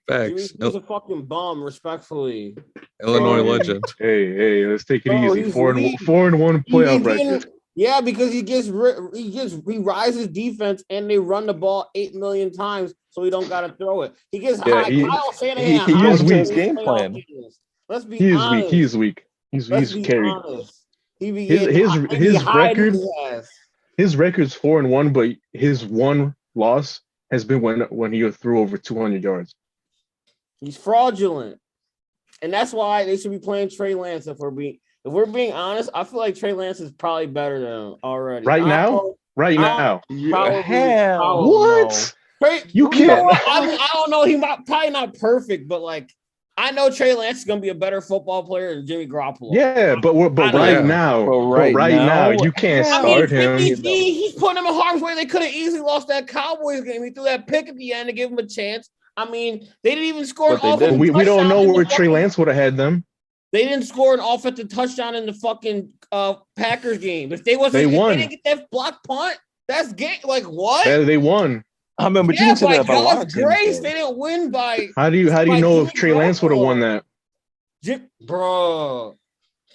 Facts. He's a fucking bum, respectfully. Illinois legend. Hey, let's take it Bro, easy. he's 4-1 playoff record. Yeah, because he rises defense and they run the ball 8 million times, so he don't gotta throw it. He gets high. Kyle Shanahan. He is weak. His game plan. Let's be honest. He is weak. He's carried. Honest. His record's 4-1, but his one loss has been when he threw over 200 yards. He's fraudulent, and that's why they should be playing Trey Lance. If we're being honest, I feel like Trey Lance is probably better than him already. Right now. Probably, What? Trey, You can't. I don't know. He probably not perfect, but like I know Trey Lance is gonna be a better football player than Jimmy Garoppolo. Yeah, but right now, you can't start him. He's putting him in harm's way. They could have easily lost that Cowboys game. He threw that pick at the end to give him a chance. I mean, they didn't even score an offensive touchdown. We don't know where Trey Lance would have had them. They didn't score an offensive touchdown in the fucking Packers game. If they won. They didn't get that block punt, that's game. Like what? They won. I remember you can say that about a lot of teams. Grace, they didn't win by. How do you know if Trey Lance would have won that? Bro,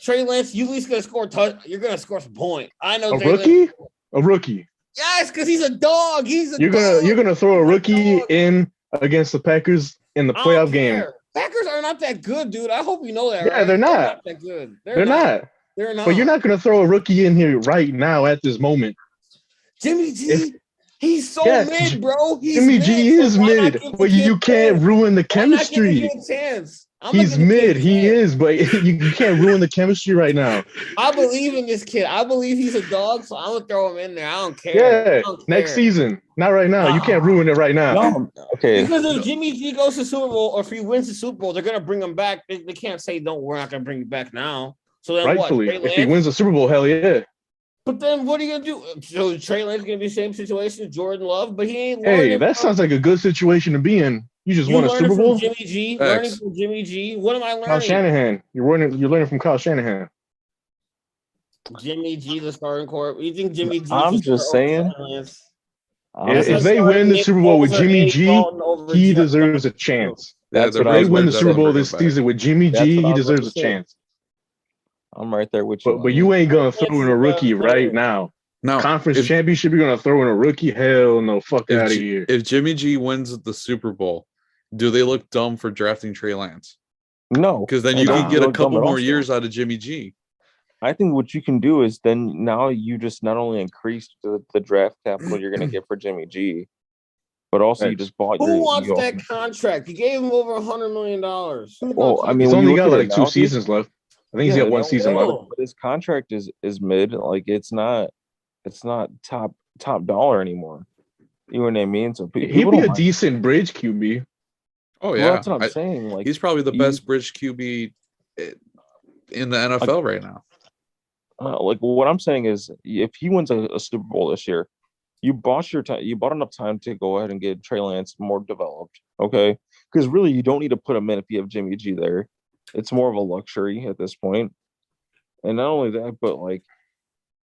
Trey Lance, you at least gonna score you're gonna score some point. I know. A rookie. Yes, because he's a dog. You're gonna throw a rookie in against the Packers in the playoff game. Packers are not that good, dude. I hope you know that. Yeah, right? they're not that good. They're not. They're not. But you're not gonna throw a rookie in here right now at this moment. Jimmy G. He's so mid, bro. Jimmy G is mid, but you can't ruin the chemistry. He's mid. He is, but you can't ruin the chemistry right now. I believe in this kid. I believe he's a dog, so I'm gonna throw him in there. I don't care. Yeah, next season, not right now. You can't ruin it right now. No. Okay. Because if Jimmy G goes to Super Bowl, or if he wins the Super Bowl, they're gonna bring him back. They can't say, "No, we're not gonna bring you back now." So then rightfully, if he wins the Super Bowl, hell yeah. But then what are you gonna do? So Trey Lance gonna be the same situation as Jordan Love, but he ain't. Hey, that sounds like a good situation to be in. You just won a Super Bowl. Jimmy G, learning from Jimmy G. What am I learning? Kyle Shanahan. You're learning from Kyle Shanahan. Jimmy G, the starting core. You think Jimmy G? I'm just saying. If they win the Super Bowl with Jimmy G, he deserves a chance. If they win the Super Bowl this season with Jimmy G, he deserves a chance. I'm right there with you. But you ain't gonna throw in a rookie right now. No, conference championship, you're gonna throw in a rookie? Hell no, fuck out of here. If Jimmy G wins the Super Bowl, do they look dumb for drafting Trey Lance? No, because then you can get a couple more years out of Jimmy G. I think what you can do is then now you just not only increased the draft capital you're gonna get for Jimmy G, but also you just bought. Who wants that contract? You gave him over $100 million. Well, I mean, he's only got like 2 seasons left. I think he's got one no, season left. Oh. but his contract is mid. Like it's not top dollar anymore. You know what I mean? So He'd people be don't a mind. decent bridge QB. Oh Well, yeah, that's what I'm saying. Like he's probably the you- best bridge QB in the NFL right now. like what I'm saying is, if he wins a Super Bowl this year, you bought your time. You bought enough time to go ahead and get Trey Lance more developed. Okay, because really you don't need to put him in if you have Jimmy G there. It's more of a luxury at this point. And not only that, but like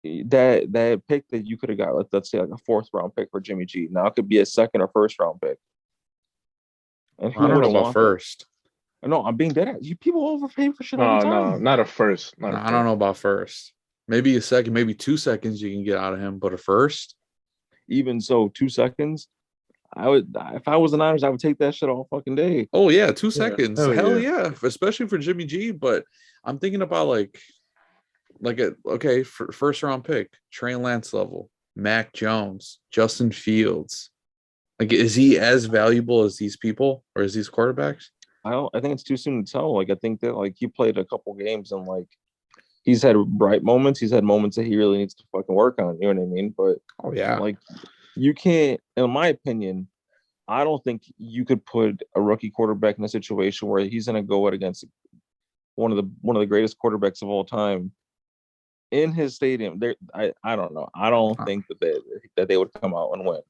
that pick that you could have got, like, let's say like a 4th round pick for Jimmy G. Now it could be a 2nd or 1st round pick. And I don't know about first. No, I'm being dead. People overpay for shit all the No, time. not a first. Not a I don't know about first. Maybe a 2nd, maybe 2 seconds you can get out of him, but a first. Even so, 2 seconds. I would, if I was the Niners, I would take that shit all fucking day. Oh yeah, 2 seconds. hell Hell yeah. yeah, especially for Jimmy G. But I'm thinking about for first round pick, Trey Lance level, Mac Jones, Justin Fields. Like, is he as valuable as these people or as these quarterbacks? I think it's too soon to tell. Like I think that like he played a couple games and like he's had bright moments. He's had moments that he really needs to fucking work on. You know what I mean? But Oh yeah, like you can't, in my opinion, I don't think you could put a rookie quarterback in a situation where he's going to go out against one of the greatest quarterbacks of all time in his stadium. I don't know. I don't think that they would come out and win.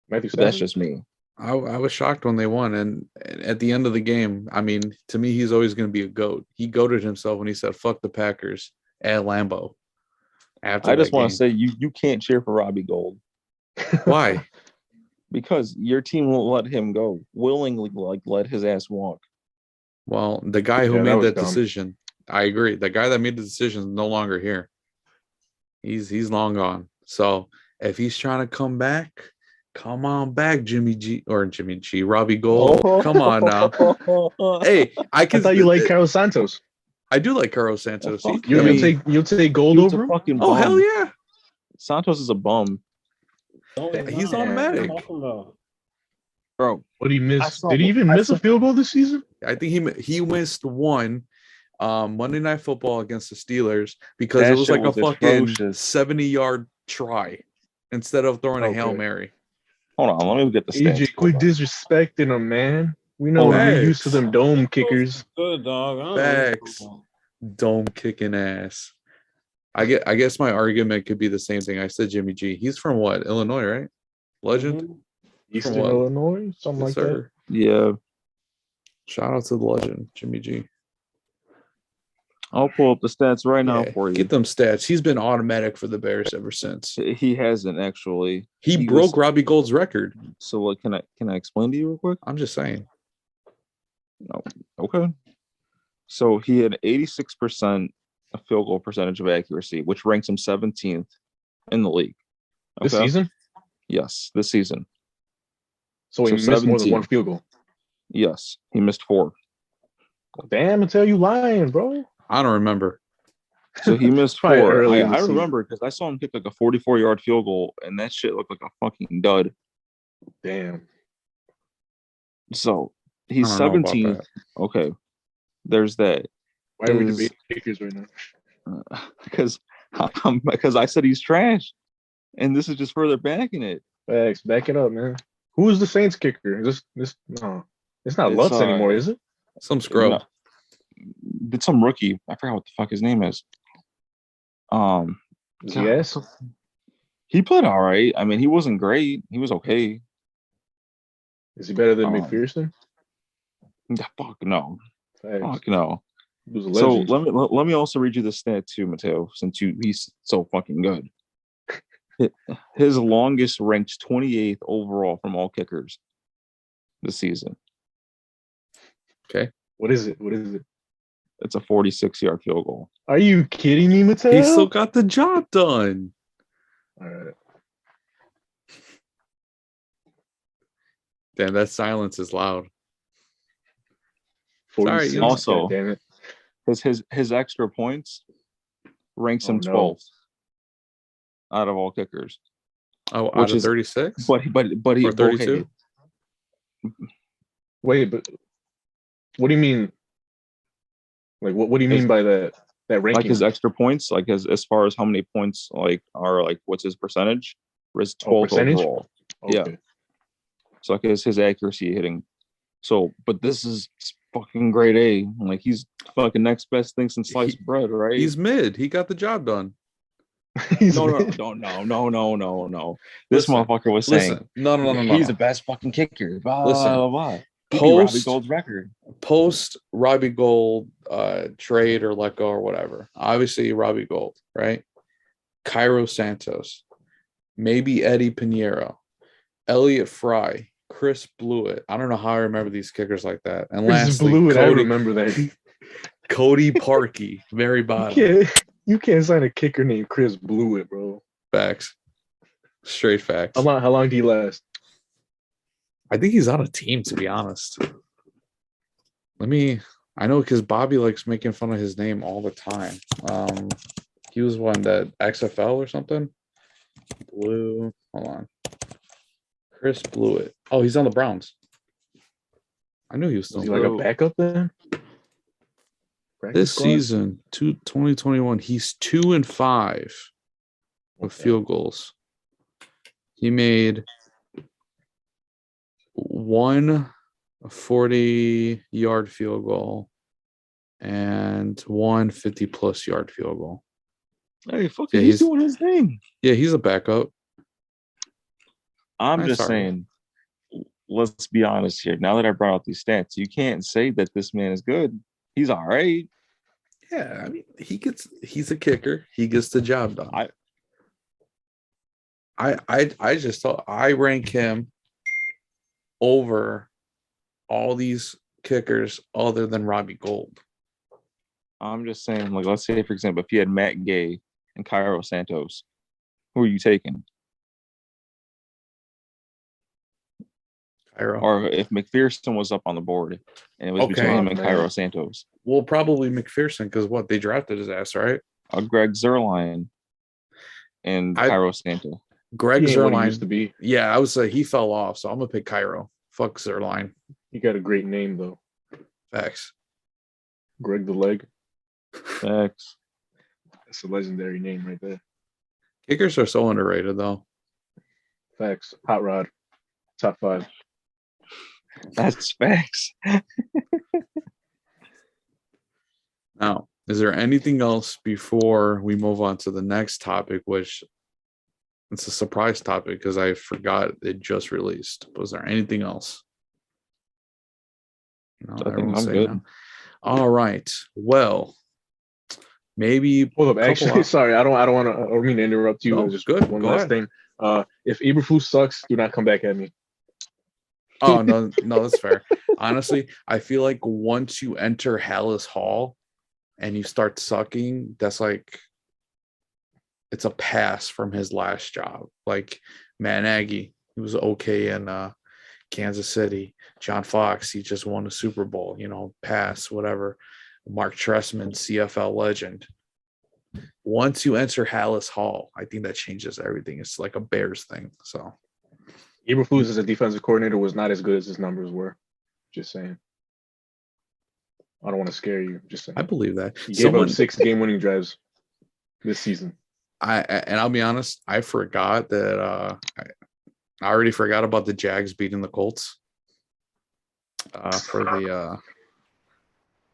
Matthew But that's Stafford? just me. I was shocked when they won, and at the end of the game, I mean, to me, he's always going to be a goat. He goated himself when he said "fuck the Packers" at Lambeau. After I just that want game. to say you can't cheer for Robbie Gold Why? because your team won't let him go willingly, like let his ass walk. Well, the guy who Yeah, that made was that dumb. decision, I agree. The guy that made the decision is no longer here. He's long gone. So if he's trying to come back, come on back, Robbie Gold. Come on now. Hey, I I can. thought you liked Carlos Santos. I do like Carlos Santos. Fuck I mean, You'll take gold Dude's over a him? fucking oh bum. hell yeah, Santos is a bum, he's automatic. bro. What did he miss? I saw- Did he even I miss a saw- field goal this season? I think he missed one Monday Night Football against the Steelers because That it was shit like a was fucking atrocious. 70-yard try instead of throwing a Hail Okay. Mary. Hold on, let me get the stats. AJ, quit disrespecting him, man. We know Oh, you're facts. used to them dome kickers. Good dog. I don't know. Facts. Dome kicking ass. I guess my argument could be the same thing. I said Jimmy G. He's from what? Illinois, right? Legend. Mhm. Eastern what? Illinois, something Yes, like that. sir. Yeah, Shout out to the legend, Jimmy G. I'll pull up the stats right now Yeah, for you. get them stats. He's been automatic for the Bears ever since. He hasn't actually. He was- broke Robbie Gold's record. So what? Can I explain to you real quick? I'm just saying. Okay. So he had 86% a field goal percentage of accuracy, which ranks him 17th in the league. This Okay? season? Yes, this season. So he So missed more than 17. one field goal. Yes, he missed 4. Damn, Mateo, you lying, bro. I don't remember. So he missed Probably 4. early in the I season. remember because I saw him kick like a 44-yard field goal, and that shit looked like a fucking dud. Damn. So he's I don't know about 17th. that. Okay, there's that. Why are we Is- debating kickers right now? Because I said he's trash, and this is just further backing it. Facts, back it up, man. Who is the Saints kicker? This no. It's not It's, Lutz anymore, is it? Some scrub. No. It's some rookie. I forgot what the fuck his name is. Yes. He played all right. I mean, he wasn't great. He was okay. Is he better than Um, McPherson? Fuck no. Facts. Fuck no. He was a So legend. let me also read you the stat too, Mateo, since he's so fucking good. His longest ranked 28th overall from all kickers this season. Okay. What is it? What is it? It's a 46-yard field goal. Are you kidding me, Mateo? He still got the job done. All right. Damn, that silence is loud. 46, Sorry, also- God damn it. His extra points ranks Oh, him no. 12th out of all kickers. Oh, Which out of is- 36? But he Or 32? okay, Wait, but what do you mean? Like, what do you mean by that? That ranking? Like his extra points, like as far as how many points like are like what's his percentage? Or his 12th overall. Okay. Yeah. So like his accuracy hitting. So, but this is fucking grade A. Like he's fucking next best thing since sliced bread, right? He's mid. He got the job done. No. This Listen, motherfucker was saying, Listen, no. he's the best fucking kicker. Blah, Listen, blah, blah. He beat Robbie Post Gold's record. Robbie Gold trade or let go or whatever. Obviously, Robbie Gold, right? Cairo Santos, maybe Eddie Pinheiro, Elliot Fry, Chris Blewett. I don't know how I remember these kickers like that. And Chris lastly, Blewett, I Cody, remember that. Cody Parkey, very bottom. You can't sign a kicker named Chris Blewett, bro. Facts. Straight facts. How long do he last? I think he's on a team, to be honest. I know because Bobby likes making fun of his name all the time. He was one that XFL or something. Hold on. Chris Blewett. Oh, he's on the Browns. I knew he was still. Is he like a backup then? This season, 2021, he's 2-5 with field goals. He made one 40-yard field goal and one 50-plus yard field goal. Hey, fuck yeah, he's doing his thing. Yeah, he's a backup. I'm just saying, let's be honest here. Now that I brought out these stats, you can't say that this man is good. He's all right. Yeah, I mean, he's a kicker. He gets the job done. I just thought I rank him over all these kickers other than Robbie Gold. I'm just saying, like, let's say, for example, if you had Matt Gay and Cairo Santos, who are you taking? Cairo. Or if McPherson was up on the board and it was between him and Cairo Santos. Well, probably McPherson, because they drafted his ass, right? Greg Zuerlein and Cairo Santos. Greg Zuerlein used to be. Yeah, I would say he fell off, so I'm gonna pick Cairo. Fuck Zuerlein. He got a great name though. Facts. Greg the Leg. Facts. That's a legendary name right there. Kickers are so underrated though. Facts. Hot Rod. Top 5. That's facts. Now, is there anything else before we move on to the next topic, which it's a surprise topic because I forgot it just released. Was there anything else? No, I think I'm good. No. All right. Well, maybe. Hold up. Actually, sorry. I don't mean to interrupt you. No, just good. One Go last ahead. thing. If Eberflus sucks, do not come back at me. Oh, no, that's fair. Honestly, I feel like once you enter Hallis Hall and you start sucking, that's like it's a pass from his last job. Like Matt Nagy, he was okay in Kansas City. John Fox, he just won a Super Bowl, pass, whatever. Mark Trestman, CFL legend. Once you enter Hallis Hall, I think that changes everything. It's like a Bears thing. So Eberflus as a defensive coordinator was not as good as his numbers were. Just saying. I don't want to scare you. Just saying. I believe that. He gave up 6 game-winning drives this season. I'll be honest, I forgot that I already forgot about the Jags beating the Colts for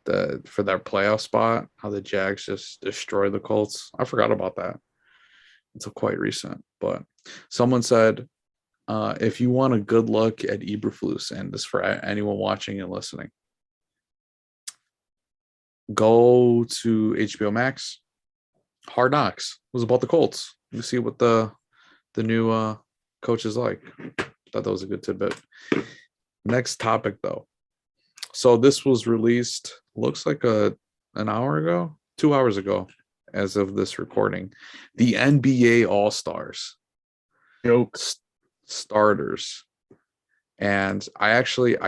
their playoff spot. How the Jags just destroyed the Colts. I forgot about that until quite recent. But someone said, if you want a good look at Eberflus, and this for anyone watching and listening, go to HBO Max. Hard Knocks was about the Colts. You see what the new coach is like. Thought that was a good tidbit. Next topic, though. So this was released, looks like an hour ago, 2 hours ago, as of this recording. The NBA All-Stars. Starters. And I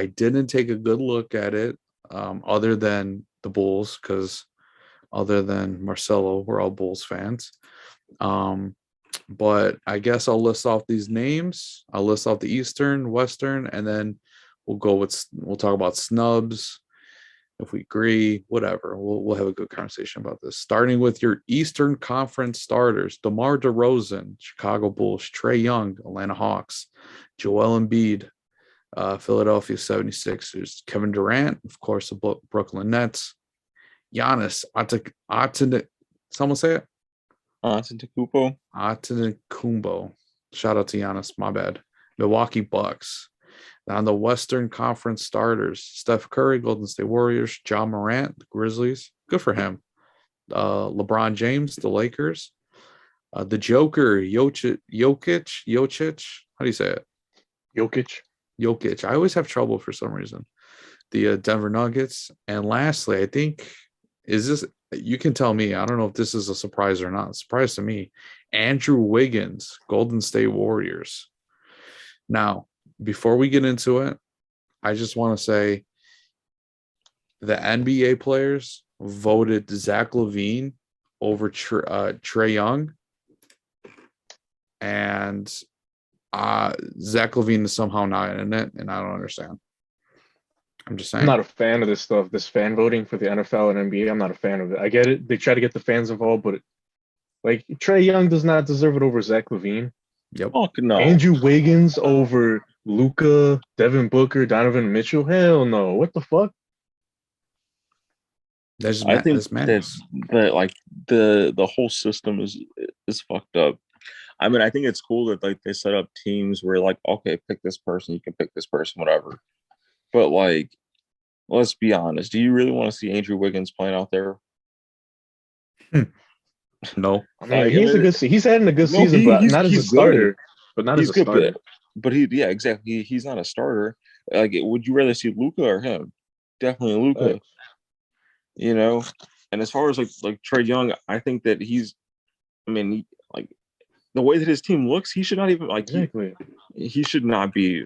didn't take a good look at it other than the Bulls, because other than Marcelo, we're all Bulls fans. But I guess I'll list off these names. I'll list off the Eastern, Western, and then we'll talk about snubs, If we agree, whatever, we'll have a good conversation about this. Starting with your Eastern Conference starters: DeMar DeRozan, Chicago Bulls; Trae Young, Atlanta Hawks; Joel Embiid, Philadelphia 76ers; Kevin Durant, of course, the Brooklyn Nets; Giannis someone say it? Antetokounmpo. Antetokounmpo. Shout out to Giannis, my bad. Milwaukee Bucks. On the Western Conference starters: Steph Curry, Golden State Warriors; Ja Morant, the Grizzlies. Good for him. LeBron James, the Lakers. The Joker, Jokic. How do you say it? Jokic. I always have trouble for some reason. The Denver Nuggets. And lastly, I think, you can tell me, I don't know if this is a surprise or not. Surprise to me, Andrew Wiggins, Golden State Warriors. Now, before we get into it, I just want to say the NBA players voted Zach LaVine over Trae Young, and Zach LaVine is somehow not in it, and I don't understand. I'm just saying. I'm not a fan of this stuff, this fan voting for the NFL and NBA. I'm not a fan of it. I get it. They try to get the fans involved, but Trae Young does not deserve it over Zach LaVine. Yep. Fuck no. Andrew Wiggins over Luka, Devin Booker, Donovan Mitchell. Hell no. What the fuck? I think that the whole system is fucked up. I mean, I think it's cool that they set up teams where okay, pick this person, you can pick this person, whatever. But let's be honest. Do you really want to see Andrew Wiggins playing out there? No. I mean, he's having a good season, but not as a starter. But not as a starter. But exactly. He's not a starter. Would you rather see Luka or him? Definitely Luka. And as far as Trae Young, I think that the way that his team looks, he should not even exactly. He should not be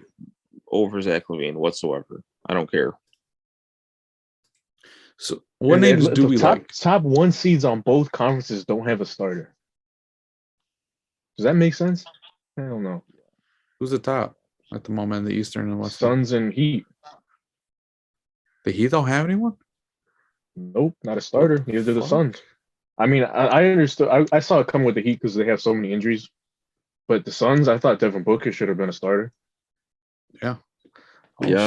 over Zach LaVine whatsoever. I don't care. So what names do we like? Top one seeds on both conferences don't have a starter. Does that make sense? I don't know. Who's the top at the moment in the Eastern and Western? Suns and Heat. The Heat don't have anyone? Nope, not a starter. Neither do the Suns. I mean, I understood. I saw it come with the Heat because they have so many injuries. But the Suns, I thought Devin Booker should have been a starter. Yeah. Shit.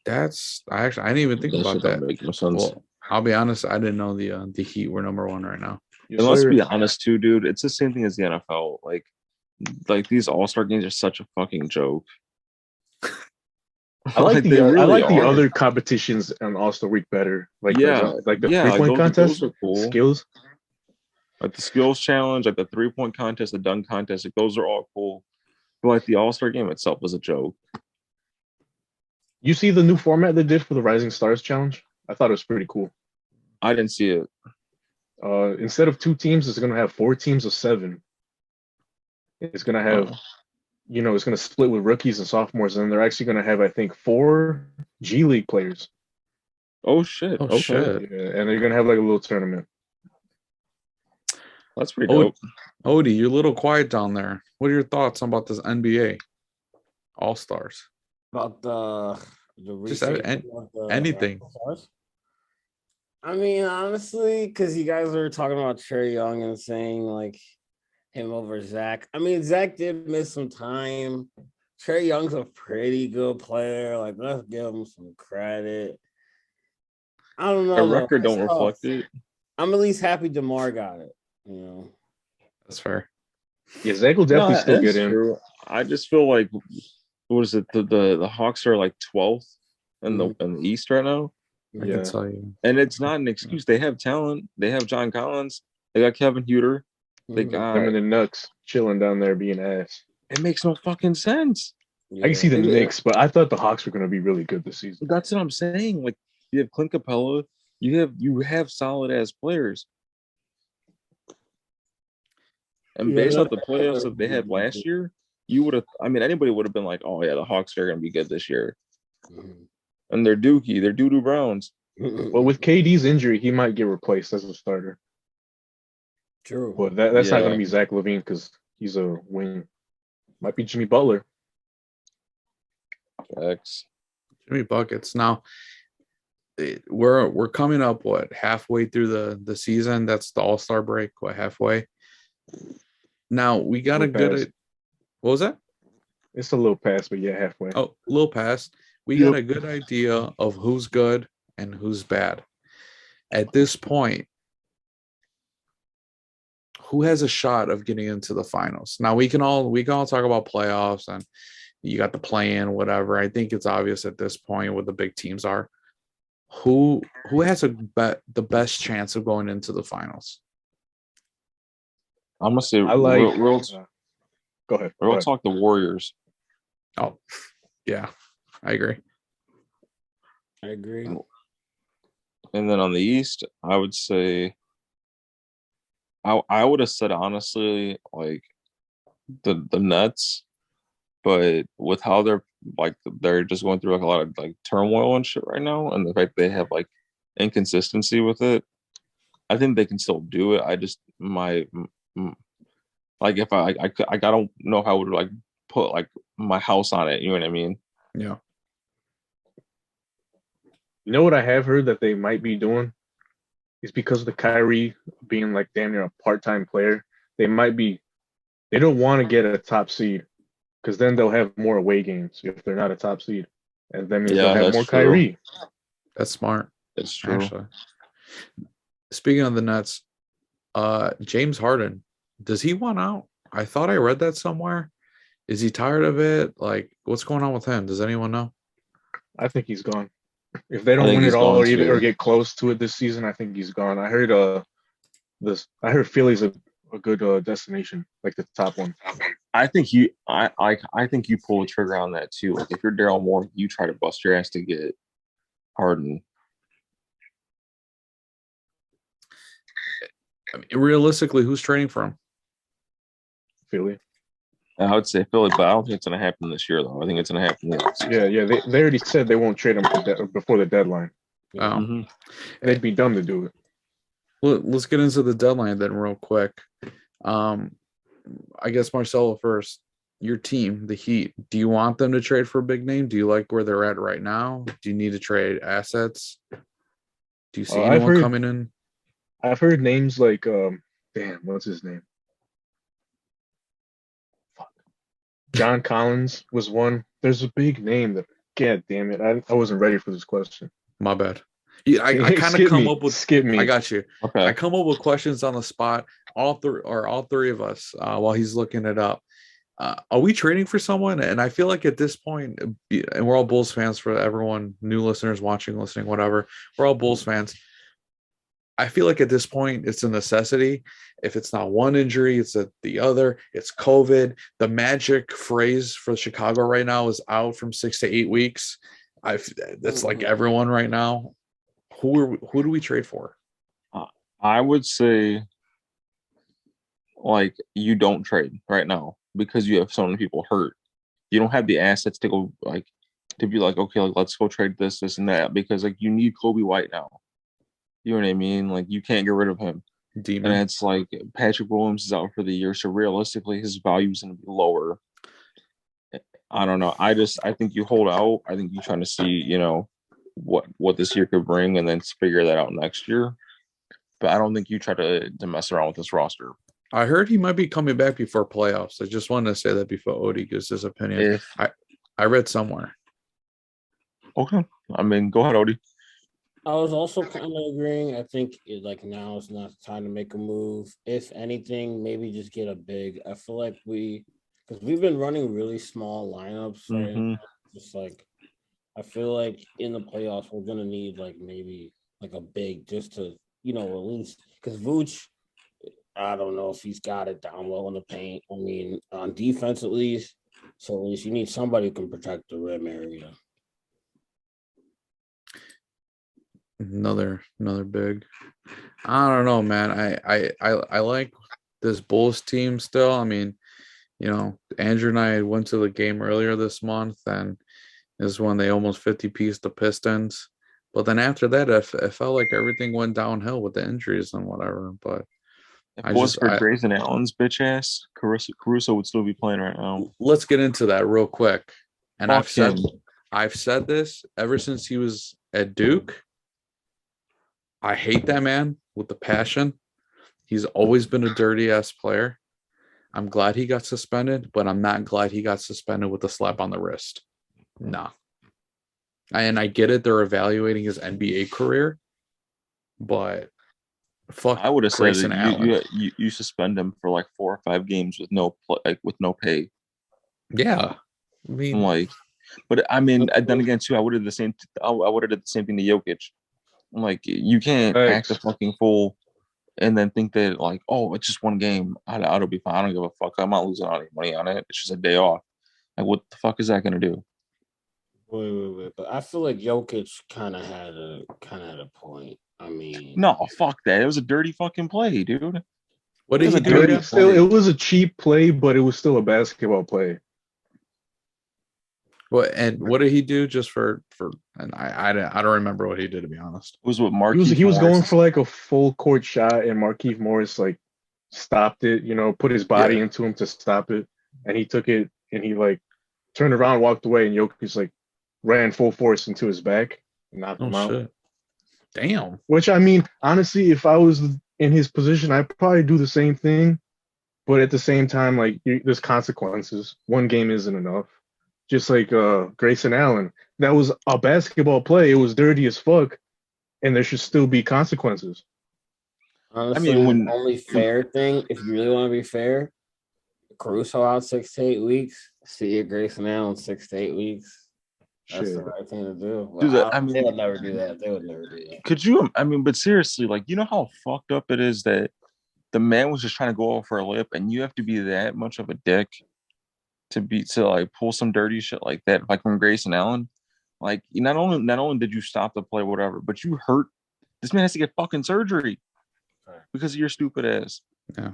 I didn't even think about that. Make no sense. Well, I'll be honest, I didn't know the Heat were number one right now. And let's be honest too, dude. It's the same thing as the NFL. Like these All-Star games are such a fucking joke. I like the other competitions on All-Star Week better. The 3-point contest, cool. Skills. Like the skills challenge, like the 3-point contest, the dunk contest, those are all cool. But the All-Star game itself was a joke. You see the new format they did for the Rising Stars Challenge? I thought it was pretty cool. I didn't see it. Instead of 2 teams, it's going to have 4 teams of 7. It's going to have, it's going to split with rookies and sophomores, and they're actually going to have, I think, 4 G League players. Oh, shit. Okay. Shit. Yeah, and they're going to have a little tournament. That's pretty dope. Ode, you're a little quiet down there. What are your thoughts about this NBA All-Stars? About the just anything. I mean, honestly, because you guys were talking about Trae Young and saying him over Zach. I mean, Zach did miss some time. Trae Young's a pretty good player. Let's give him some credit. I don't know. The record don't reflect it. I'm at least happy DeMar got it. That's fair. Yeah, Zach will definitely still get in. True. I just feel like, what is it? The Hawks are 12th in the East right now. I can tell you. And it's not an excuse. They have talent. They have John Collins. They got Kevin Huerter. They got him and the Knicks chilling down there being ass. It makes no fucking sense. Yeah. I can see the Knicks, but I thought the Hawks were going to be really good this season. That's what I'm saying. You have Clint Capella. You have solid ass players. And based off the playoffs that they had last year, you would have. I mean, anybody would have been like, "Oh yeah, the Hawks are going to be good this year." And they're Dookie. They're Doo-Doo Browns. Well, with KD's injury, he might get replaced as a starter. True. But that's not going to be Zach LaVine because he's a wing. Might be Jimmy Butler. X. Give me buckets. Now, we're coming up, halfway through the season? That's the All-Star break, halfway? Now, we got a good – what was that? It's a little past, but yeah, halfway. Oh, a little past. We got a good idea of who's good and who's bad. At this point, who has a shot of getting into the finals? Now, we can all talk about playoffs and you got the play-in, whatever. I think it's obvious at this point what the big teams are. Who has the best chance of going into the finals? I'm gonna say I like. Go ahead. Real talk. The Warriors. Oh, yeah, I agree. And then on the East, I would say I would have said honestly like the Nets, but with how they're just going through like a lot of like turmoil and shit right now, and the fact they have like inconsistency with it, I think they can still do it. I just like if I don't know how I would like put like my house on it. You know what I mean? Yeah. You know what I have heard that they might be doing is because of the Kyrie being like damn near a part-time player. They don't want to get a top seed because then they'll have more away games if they're not a top seed, and that means they'll have more true. Kyrie. That's smart. That's true. Actually. Speaking of the Nets, James Harden, does he want out? I thought I read that somewhere. Is he tired of it? Like, what's going on with him? Does anyone know? I think he's gone. If they don't win it all or get close to it this season, I think he's gone. I heard Philly's a good destination, like the top one. I think you pull the trigger on that too. Like if you're Daryl Morey, you try to bust your ass to get Harden. I mean, realistically, who's trading for him? Philly. I would say Philly, but I don't think it's going to happen this year, though. I think it's going to happen next season. Yeah. They already said they won't trade him before the deadline. Oh. Mm-hmm. They'd be dumb to do it. Well, let's get into the deadline then real quick. I guess Marcelo first. Your team, the Heat, do you want them to trade for a big name? Do you like where they're at right now? Do you need to trade assets? Do you see anyone coming in? I've heard names like, what's his name? John Collins was one. There's a big name that, God damn it, I wasn't ready for this question. My bad. Yeah, I kind of come up with. Skip me. I got you. Okay. I come up with questions on the spot. All three of us, while he's looking it up. Are we trading for someone? And I feel like at this point, and we're all Bulls fans. For everyone, new listeners watching, listening, whatever, we're all Bulls fans. I feel like at this point, it's a necessity. If it's not one injury, it's the other. It's COVID. The magic phrase for Chicago right now is out from 6 to 8 weeks. That's like everyone right now. Who do we trade for? I would say, like, you don't trade right now because you have so many people hurt. You don't have the assets to go to be like, okay, like, let's go trade this and that because like you need Kobe White now. You know what I mean? Like you can't get rid of him. Demon. And it's like Patrick Williams is out for the year, so realistically his value is going to be lower. I don't know. I think you hold out. I think you're trying to see, what this year could bring and then figure that out next year. But I don't think you try to mess around with this roster. I heard he might be coming back before playoffs. I just wanted to say that before Ode gives his opinion. I read somewhere. Okay. I mean, go ahead, Ode. I was also kind of agreeing. I think now is not the time to make a move. If anything, maybe just get a big. I feel like because we've been running really small lineups. Right? Mm-hmm. Just like I feel like in the playoffs we're gonna need maybe a big just to at least because Vooch, I don't know if he's got it down well in the paint. I mean, on defense at least. So at least you need somebody who can protect the rim area. Another big. I don't know, man. I like this Bulls team still. I mean, Andrew and I went to the game earlier this month, and this is when they almost 50-pieced the Pistons. But then after that, it felt like everything went downhill with the injuries and whatever. But if it was for Grayson Allen's bitch ass, Caruso would still be playing right now. Let's get into that real quick. And I've said I've said this ever since he was at Duke. I hate that man with the passion. He's always been a dirty ass player. I'm glad he got suspended, but I'm not glad he got suspended with a slap on the wrist. Nah. And I get it. They're evaluating his NBA career, but fuck. I would have said Grayson Allen. you suspend him for like 4 or 5 games with no with no pay. Yeah. I mean, I'm like, but I mean, then again, too, I would have the same. I would have did the same thing to Jokic. I'm like, you can't act a fucking fool and then think that like, oh, it's just one game. I'll be fine. I don't give a fuck. I'm not losing any money on it. It's just a day off. Like, what the fuck is that gonna do? Wait. But I feel like Jokic kind of had a point. I mean, No, fuck that. It was a dirty fucking play, dude. what did he dirty do? Still, it was a cheap play, but it was still a basketball play. What did he do just for? And I don't remember what he did, to be honest. It was what Marquise He was going for like a full court shot, and Markieff Morris like stopped it. Put his body into him to stop it, and he took it and he like turned around, walked away, and Jokic like ran full force into his back and knocked him out. Shit. Damn. Which, I mean, honestly, if I was in his position, I'd probably do the same thing. But at the same time, like, there's consequences. One game isn't enough. Just like Grayson Allen. That was a basketball play. It was dirty as fuck. And there should still be consequences. Honestly, the only fair thing, if you really want to be fair, Caruso out 6 to 8 weeks. See you, Grayson Allen, 6 to 8 weeks. That's the right thing to do. Well, they would never do that. Could you? I mean, but seriously, like, you know how fucked up it is that the man was just trying to go out for a lip, and you have to be that much of a dick to like pull some dirty shit like that, like from Grayson Allen. Like, not only did you stop the play, whatever, but you hurt. This man has to get fucking surgery because of your stupid ass. Yeah.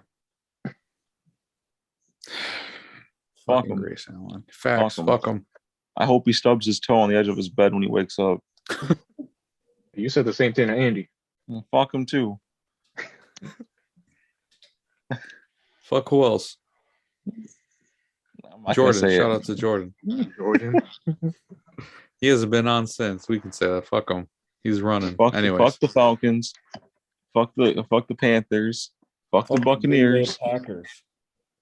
Fuck him, Grayson Allen. Facts. Fuck him. I hope he stubs his toe on the edge of his bed when he wakes up. You said the same thing to Andy. Well, fuck him too. Fuck who else? Jordan. Shout out to Jordan. Jordan. He hasn't been on since. We can say that. Fuck him. He's running. Anyways. Fuck the Falcons. Fuck the Panthers. Fuck the Buccaneers. Packers.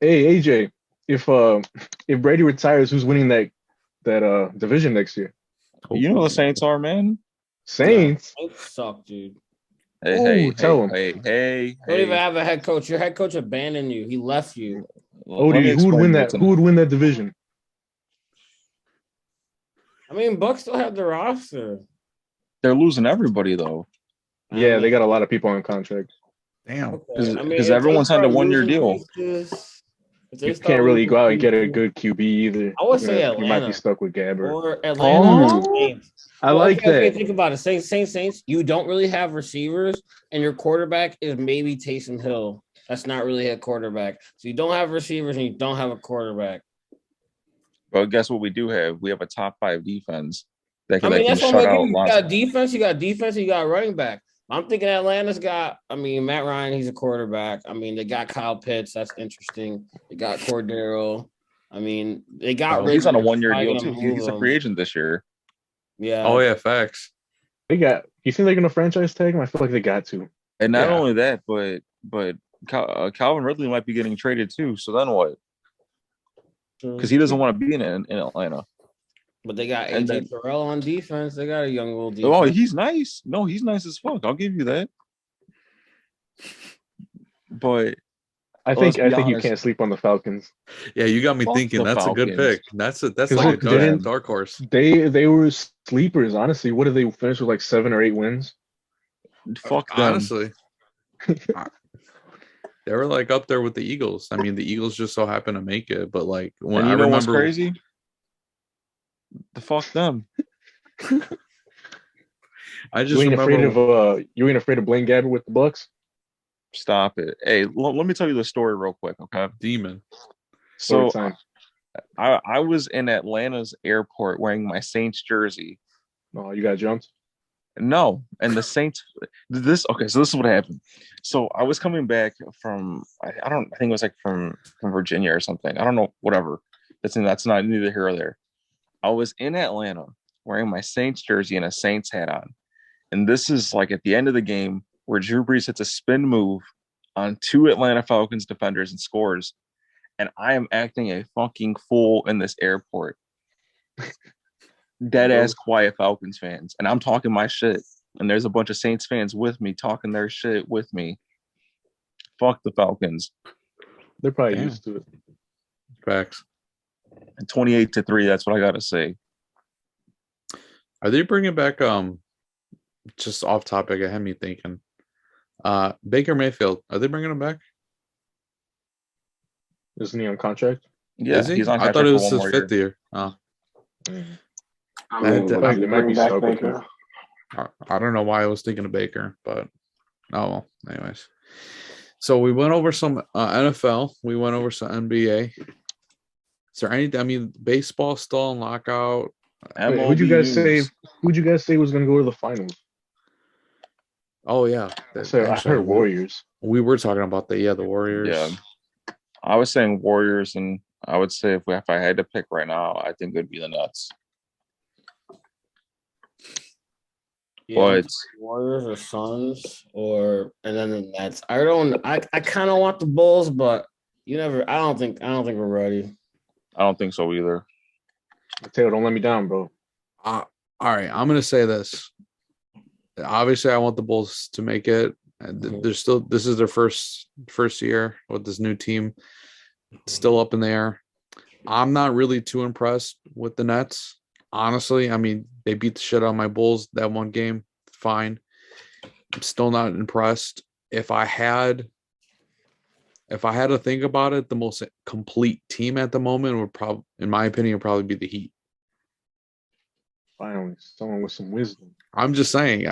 Hey AJ, if Brady retires, who's winning that division next year? You know the Saints are, man. Saints? Yeah, Saints suck, dude. Hey, tell him. Hey. Don't even have a head coach. Your head coach abandoned you. He left you. Ode, who would win that? Who would win that division? I mean, Bucks still have the roster. They're losing everybody though. Yeah, they got a lot of people on contract. Damn. Because everyone's had a 1-year deal. You can't really go out and get a good QB either. I would say Atlanta. You might be stuck with Gabbert. Or Atlanta. I like that. Okay, think about it. Saints. You don't really have receivers, and your quarterback is maybe Taysom Hill. That's not really a quarterback. So you don't have receivers and you don't have a quarterback. But guess what we do have? We have a top 5 defense that can, that's shut what out. You got defense, you got running back. I'm thinking Atlanta's got, Matt Ryan, he's a quarterback. They got Kyle Pitts. That's interesting. They got Cordero. They got he's on a 1-year deal too. He's a free agent this year. Yeah. Oh, yeah, facts. You think they're going to franchise tag him? I feel like they got to. And not only that, but Calvin Ridley might be getting traded too. So then what? Because he doesn't want to be in Atlanta. But they got AJ Terrell on defense. They got a young little defense. Oh, he's nice. No, he's nice as fuck. I'll give you that. But I think you can't sleep on the Falcons. Yeah, you got me thinking. That's a good pick. That's like a dark horse. They were sleepers, honestly. What did they finish with, like 7 or 8 wins? Fuck them. Honestly. They were like up there with the Eagles. The Eagles just so happen to make it, but like when I remember what's crazy? The fuck them. I just remember you ain't afraid of Blaine Gabbert with the Bucks? Stop it. Hey, let me tell you the story real quick, okay? Demon. So I was in Atlanta's airport wearing my Saints jersey. Oh, you got jumped? No, and the Saints. So this is what happened. So I was coming back from I think it was like from Virginia or something. I don't know, whatever. That's not neither here or there. I was in Atlanta wearing my Saints jersey and a Saints hat on. And this is like at the end of the game where Drew Brees hits a spin move on 2 Atlanta Falcons defenders and scores. And I am acting a fucking fool in this airport. Dead ass quiet Falcons fans. And I'm talking my shit. And there's a bunch of Saints fans with me talking their shit with me. Fuck the Falcons. They're probably used to it. Facts. And 28-3, that's what I gotta say. Are they bringing back just off topic? It had me thinking. Baker Mayfield. Are they bringing him back? Isn't he on contract? Yeah, Is he? he's on I contract thought it for was one his more 5th year. year. Oh. I mean, That- like, they might be bring back stuck with Baker. I don't know why I was thinking of Baker, but oh well. Anyways, so we went over some NFL. We went over some NBA. Is there anything? I mean, baseball still in lockout. Wait, who'd you MLB guys say? news. Who'd you guys say was going to go to the finals? Oh yeah, So I heard Warriors. We were talking about the Warriors. Yeah. I was saying Warriors, and I would say if I had to pick right now, I think it'd be the Nets. But Warriors or Suns and then the Nets. I kind of want the Bulls, but I don't think we're ready. I don't think so either. Mateo, don't let me down, bro. All right, I'm gonna say this. Obviously, I want the Bulls to make it. There's still this is their first year with this new team. Still up in the air. I'm not really too impressed with the Nets. Honestly, I mean, they beat the shit out of my Bulls that one game. Fine. I'm still not impressed. If I had to think about it, the most complete team at the moment would probably, in my opinion, would probably be the Heat. Finally, someone with some wisdom. I'm just saying,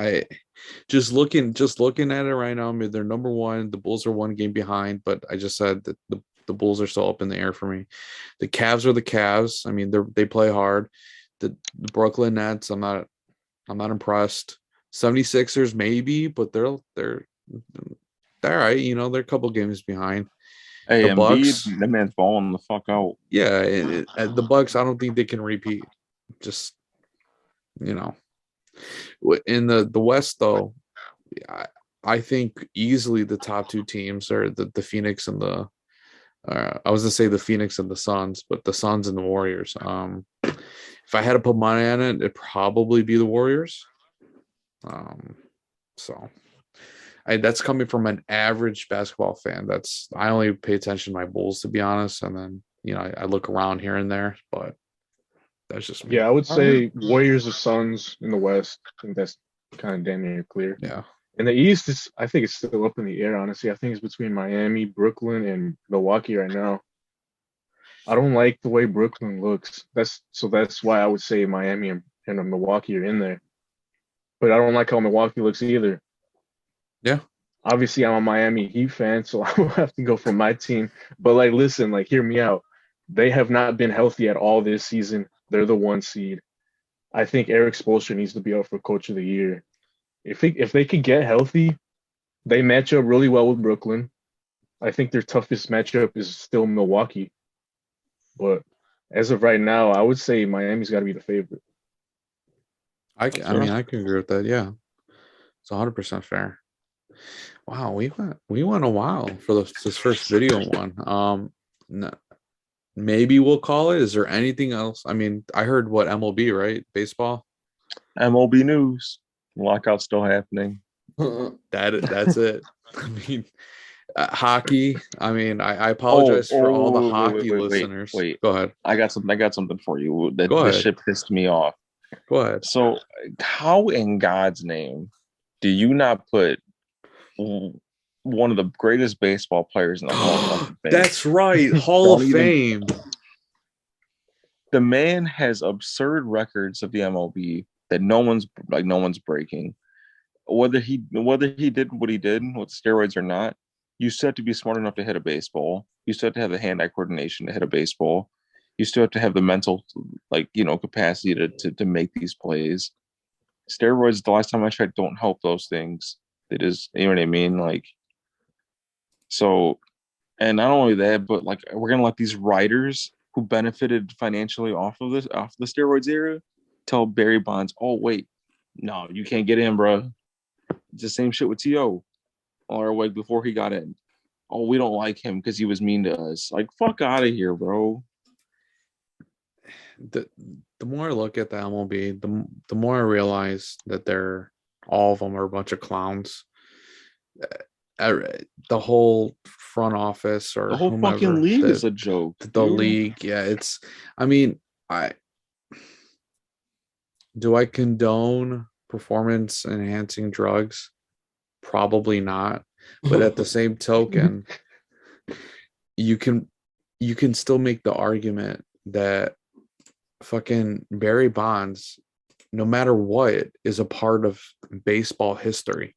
just looking at it right now. I mean, they're number one. The Bulls are one game behind, but I just said that the Bulls are still up in the air for me. The Cavs are the Cavs. I mean, they play hard. The Brooklyn Nets, I'm not impressed. 76ers maybe, but they're all right. You know, they're a couple games behind. Hey, The Bucks, Embiid, that man's balling the fuck out. yeah, the Bucks, I don't think they can repeat. Just, you know, in the West though, I think easily the top 2 teams are the Phoenix and the I was gonna say the Phoenix and the Suns, but the Suns and the Warriors. If I had to put money on it, it'd probably be the Warriors. So that's coming from an average basketball fan. I only pay attention to my Bulls, to be honest, and then I look around here and there, but that's just me. Yeah, I would say Warriors or Suns in the West. I think that's kind of damn near clear. Yeah. In the East, I think it's still up in the air, honestly. I think it's between Miami, Brooklyn, and Milwaukee right now. I don't like the way Brooklyn looks. That's why I would say Miami and Milwaukee are in there. But I don't like how Milwaukee looks either. Yeah. Obviously, I'm a Miami Heat fan, so I will have to go for my team. But listen, hear me out. They have not been healthy at all this season. They're the 1 seed. I think Eric Spoelstra needs to be up for Coach of the Year. If they could get healthy, they match up really well with Brooklyn. I think their toughest matchup is still Milwaukee. But as of right now, I would say Miami's got to be the favorite. I can agree with that. Yeah, it's 100% fair. Wow, we went a while for this first video one. No, maybe we'll call it. Is there anything else? I mean, I heard what MLB, right? Baseball. MLB news. Lockout's still happening. That's it. I mean, hockey. I mean, I apologize for all the hockey listeners. Wait. Go ahead. I got something for you. Go The ahead. shit pissed me off. Go ahead. So, how in God's name do you not put one of the greatest baseball players in the Hall of Fame? That's right. Hall of Fame. The man has absurd records of the MLB that no one's breaking. Whether he did what he did with steroids or not, you still have to be smart enough to hit a baseball. You still have to have the hand-eye coordination to hit a baseball. You still have to have the mental, capacity to make these plays. Steroids, the last time I checked, don't help those things. They just, you know what I mean? So, and not only that, but we're gonna let these writers who benefited financially off the steroids era tell Barry Bonds, oh, wait, no, you can't get in, bro. It's the same shit with T.O. or like before he got in. Oh, we don't like him because he was mean to us. Like, fuck out of here, bro. The more I look at the MLB, the more I realize that all of them are a bunch of clowns. The whole front office or The whole whomever, fucking league is a joke. The dude. league, yeah, it's. I mean, do I condone performance enhancing drugs? Probably not. But at the same token, you can still make the argument that fucking Barry Bonds, no matter what, is a part of baseball history.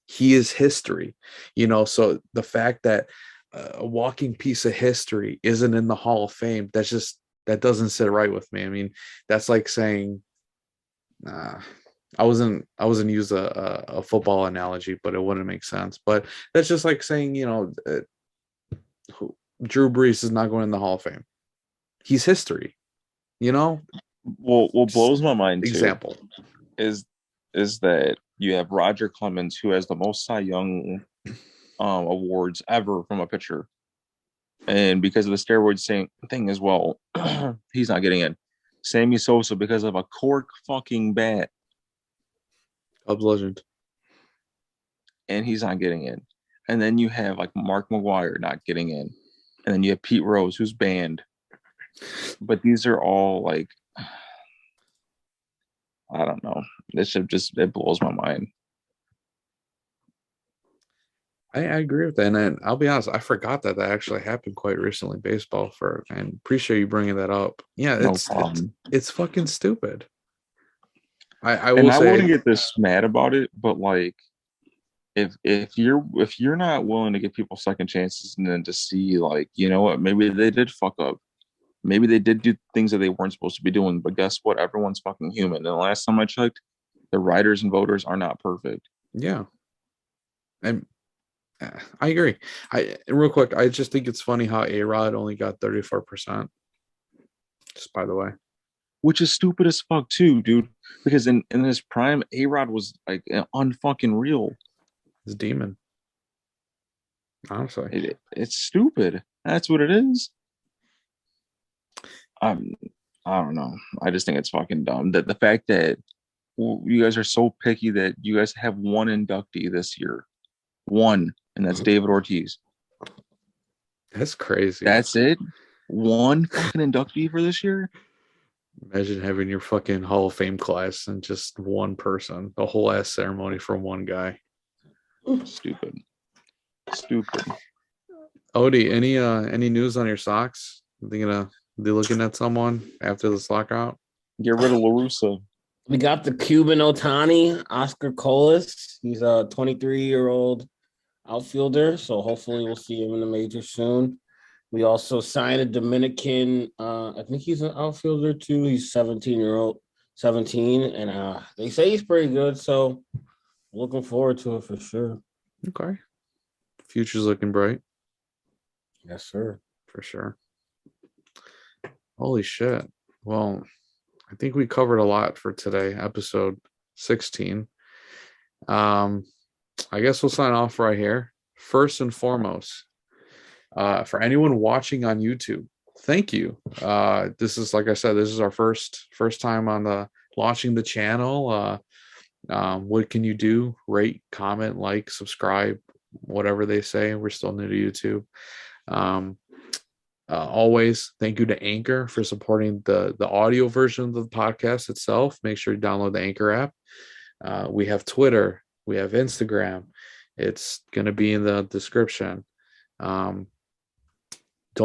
He is history, so the fact that a walking piece of history isn't in the Hall of Fame, that doesn't sit right with me. I mean, that's like saying, I wasn't use a football analogy, but it wouldn't make sense. But that's just like saying, Drew Brees is not going in the Hall of Fame. He's history, Well, what blows my mind too example is that you have Roger Clemens, who has the most Cy Young awards ever from a pitcher, and because of the steroid thing as well, he's not getting in. Sammy Sosa, because of a cork fucking bat, Cubs legend, and he's not getting in. And then you have like Mark McGwire not getting in, and then you have Pete Rose, who's banned. But these are all like, I don't know. It blows my mind. I agree with that, and I'll be honest, I forgot that actually happened quite recently in baseball. And appreciate you bringing that up. Yeah, it's fucking stupid. I will say, wouldn't get this mad about it, but like, if you're not willing to give people second chances and then to see, like, you know what, maybe they did fuck up, maybe they did do things that they weren't supposed to be doing, but guess what? Everyone's fucking human. And the last time I checked, the writers and voters are not perfect. Yeah, and I agree. Real quick, I just think it's funny how A-Rod only got 34%. Just by the way, which is stupid as fuck too, dude. Because in his prime, A-Rod was like unfucking real. It's a demon. Honestly, it's stupid. That's what it is. I don't know. I just think it's fucking dumb that the fact that you guys are so picky that you guys have one inductee this year, one, and that's David Ortiz. That's crazy. That's it. One fucking inductee for this year. Imagine having your fucking Hall of Fame class and just one person, the whole ass ceremony for one guy. Stupid. Odie, any news on your socks? They looking at someone after this lockout? Get rid of LaRussa. We got the Cuban Otani, Oscar Colas. He's a 23-year-old outfielder, so hopefully we'll see him in the major soon. We also signed a Dominican. I think he's an outfielder too. He's 17, and they say he's pretty good. So looking forward to it for sure. Okay, future's looking bright. Yes, sir, for sure. Holy shit! Well, I think we covered a lot for today, episode 16. I guess we'll sign off right here. First and foremost, for anyone watching on YouTube, thank you. This is, like I said, this is our first time on launching the channel. What can you do? Rate, comment, like, subscribe, whatever they say. We're still new to YouTube. Always thank you to Anchor for supporting the audio version of the podcast itself. Make sure you download the Anchor app. We have Twitter, we have Instagram. It's going to be in the description. Don't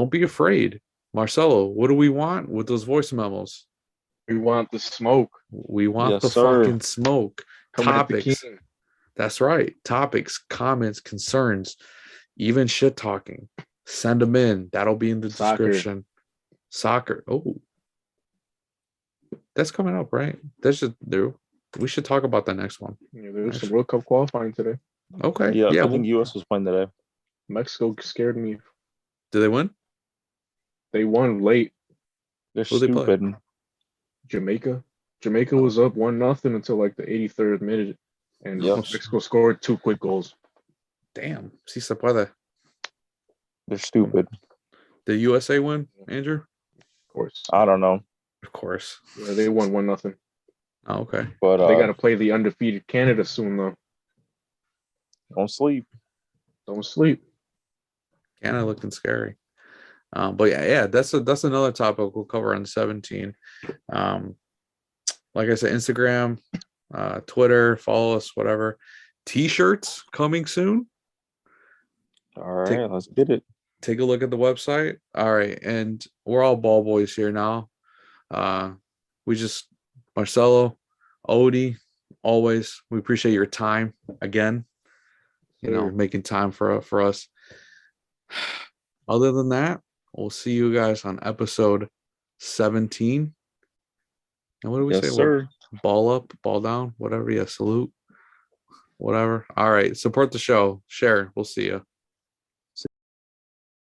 be afraid. Marcelo, what do we want with those voice memos? We want the smoke. We want fucking smoke. Topics. That's right. Topics, comments, concerns, even shit talking. Send them in. That'll be in the description. Soccer. Oh, that's coming up, right? That's just new. We should talk about the next one. Yeah, there's some World Cup qualifying today. Okay. Yeah, I think U.S. was playing today. Mexico scared me. Did they win? They won late. They're stupid. Jamaica. Jamaica was up 1-0 until like the 83rd minute, and Yep. Mexico scored 2 quick goals. Damn. Si se puede. They're stupid. Did USA win, Andrew? Of course, I don't know, Of course. yeah, they won 1-0. Oh, okay. but They got to play the undefeated Canada soon, though. don't sleep. Don't sleep. Canada looking scary. But yeah, that's another topic we'll cover on 17. Like I said, Instagram, Twitter, follow us, whatever. T-shirts coming soon. All right, let's get it. Take a look at the website. All right, and we're all ball boys here now. We just Marcelo, Ode, always. We appreciate your time again. Making time for us. Other than that, we'll see you guys on episode 17. And what do we Yes, say? sir. Ball up, ball down, whatever. Yeah, salute. Whatever. All right. Support the show. Share. We'll see you.